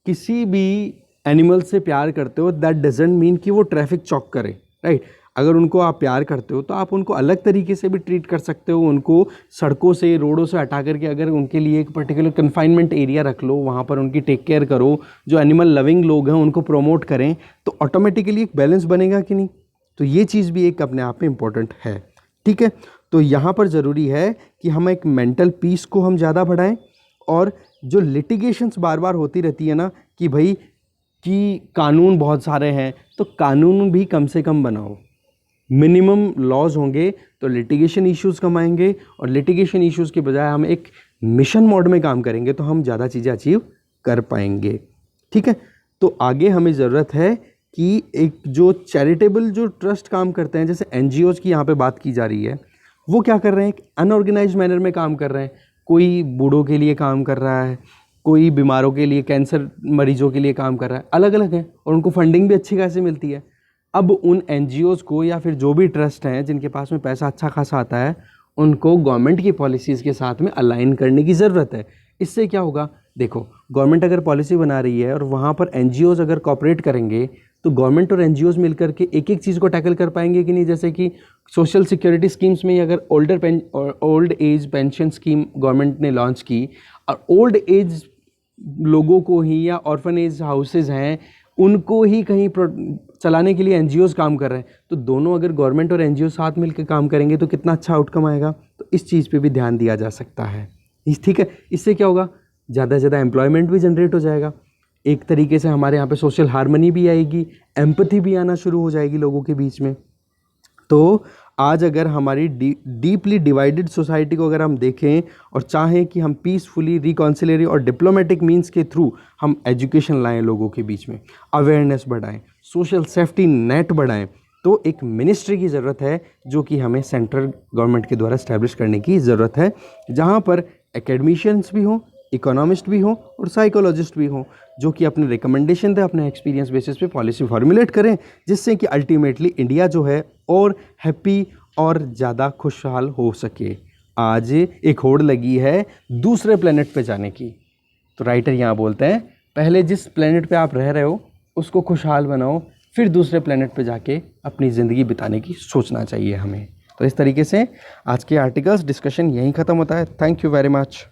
किसी भी एनिमल से प्यार करते हो, दैट डजेंट मीन कि वो ट्रैफिक चौक करे, राइट। अगर उनको आप प्यार करते हो तो आप उनको अलग तरीके से भी ट्रीट कर सकते हो। उनको सड़कों से, रोडों से हटा करके अगर उनके लिए एक पर्टिकुलर कन्फाइनमेंट एरिया रख लो, वहाँ पर उनकी टेक केयर करो, जो एनिमल लविंग लोग हैं उनको प्रमोट करें, तो ऑटोमेटिकली एक बैलेंस बनेगा कि नहीं। तो ये चीज़ भी एक अपने आप में इम्पॉर्टेंट है, ठीक है। तो यहाँ पर ज़रूरी है कि हम एक मेंटल पीस को हम ज़्यादा बढ़ाएं, और जो लिटिगेशंस बार बार होती रहती है ना कि भाई कि कानून बहुत सारे हैं, तो कानून भी कम से कम बनाओ। मिनिमम लॉज होंगे तो लिटिगेशन इश्यूज़ कम आएंगे, और लिटिगेशन इश्यूज़ के बजाय हम एक मिशन मोड में काम करेंगे तो हम ज़्यादा चीज़ें अचीव कर पाएंगे, ठीक है। तो आगे हमें ज़रूरत है कि एक जो चैरिटेबल जो ट्रस्ट काम करते हैं, जैसे एनजीओज़ की यहाँ पे बात की जा रही है, वो क्या कर रहे हैं, अनऑर्गेनाइज्ड मैनर में काम कर रहे हैं। कोई बूढ़ों के लिए काम कर रहा है, कोई बीमारों के लिए, कैंसर मरीजों के लिए काम कर रहा है, अलग अलग है, और उनको फंडिंग भी अच्छी खासी मिलती है। अब उन एनजीओज़ को या फिर जो भी ट्रस्ट हैं जिनके पास में पैसा अच्छा खासा आता है, उनको गवर्नमेंट की पॉलिसीज़ के साथ में अलाइन करने की ज़रूरत है। इससे क्या होगा, देखो गवर्नमेंट अगर पॉलिसी बना रही है और वहाँ पर एनजीओज़ अगर कॉपरेट करेंगे, तो गवर्नमेंट और एनजीओज़ मिलकर के एक एक चीज़ को टैकल कर पाएंगे कि नहीं। जैसे कि सोशल सिक्योरिटी स्कीम्स में अगर old age pension scheme government ने लॉन्च की, और ओल्ड एज लोगों को ही या ऑर्फनेज हाउसेज हैं उनको ही कहीं चलाने के लिए एनजीओज़ काम कर रहे हैं, तो दोनों अगर गवर्नमेंट और एनजीओ साथ मिलकर काम करेंगे तो कितना अच्छा आउटकम आएगा। तो इस चीज़ पे भी ध्यान दिया जा सकता है, ठीक है। इससे क्या होगा, ज़्यादा से ज़्यादा एम्प्लॉयमेंट भी जनरेट हो जाएगा, एक तरीके से हमारे यहाँ पे सोशल हार्मनी भी आएगी, एम्पैथी भी आना शुरू हो जाएगी लोगों के बीच में। तो आज अगर हमारी डीपली डिवाइडेड सोसाइटी को अगर हम देखें और चाहें कि हम पीसफुली, रिकॉन्सिलियरी और डिप्लोमेटिक मीन्स के थ्रू हम एजुकेशन लाएं, लोगों के बीच में अवेयरनेस बढ़ाएं, सोशल सेफ्टी नेट बढ़ाएं, तो एक मिनिस्ट्री की ज़रूरत है जो कि हमें सेंट्रल गवर्नमेंट के द्वारा इस्टेब्लिश करने की ज़रूरत है, जहाँ पर एकेडमिशियंस भी हों, इकोनॉमिस्ट भी हों और साइकोलॉजिस्ट भी हों, जो कि अपने रिकमेंडेशन दें, अपने एक्सपीरियंस बेसिस पे पॉलिसी फॉर्मुलेट करें, जिससे कि अल्टीमेटली इंडिया जो है और हैप्पी और ज़्यादा खुशहाल हो सके। आज एक होड़ लगी है दूसरे प्लेनेट पे जाने की, तो राइटर यहाँ बोलते हैं पहले जिस प्लेनेट पे आप रह रहे हो उसको खुशहाल बनाओ, फिर दूसरे प्लेनेट पे जाके अपनी ज़िंदगी बिताने की सोचना चाहिए हमें। तो इस तरीके से आज के आर्टिकल्स डिस्कशन यहीं ख़त्म होता है। Thank you very much.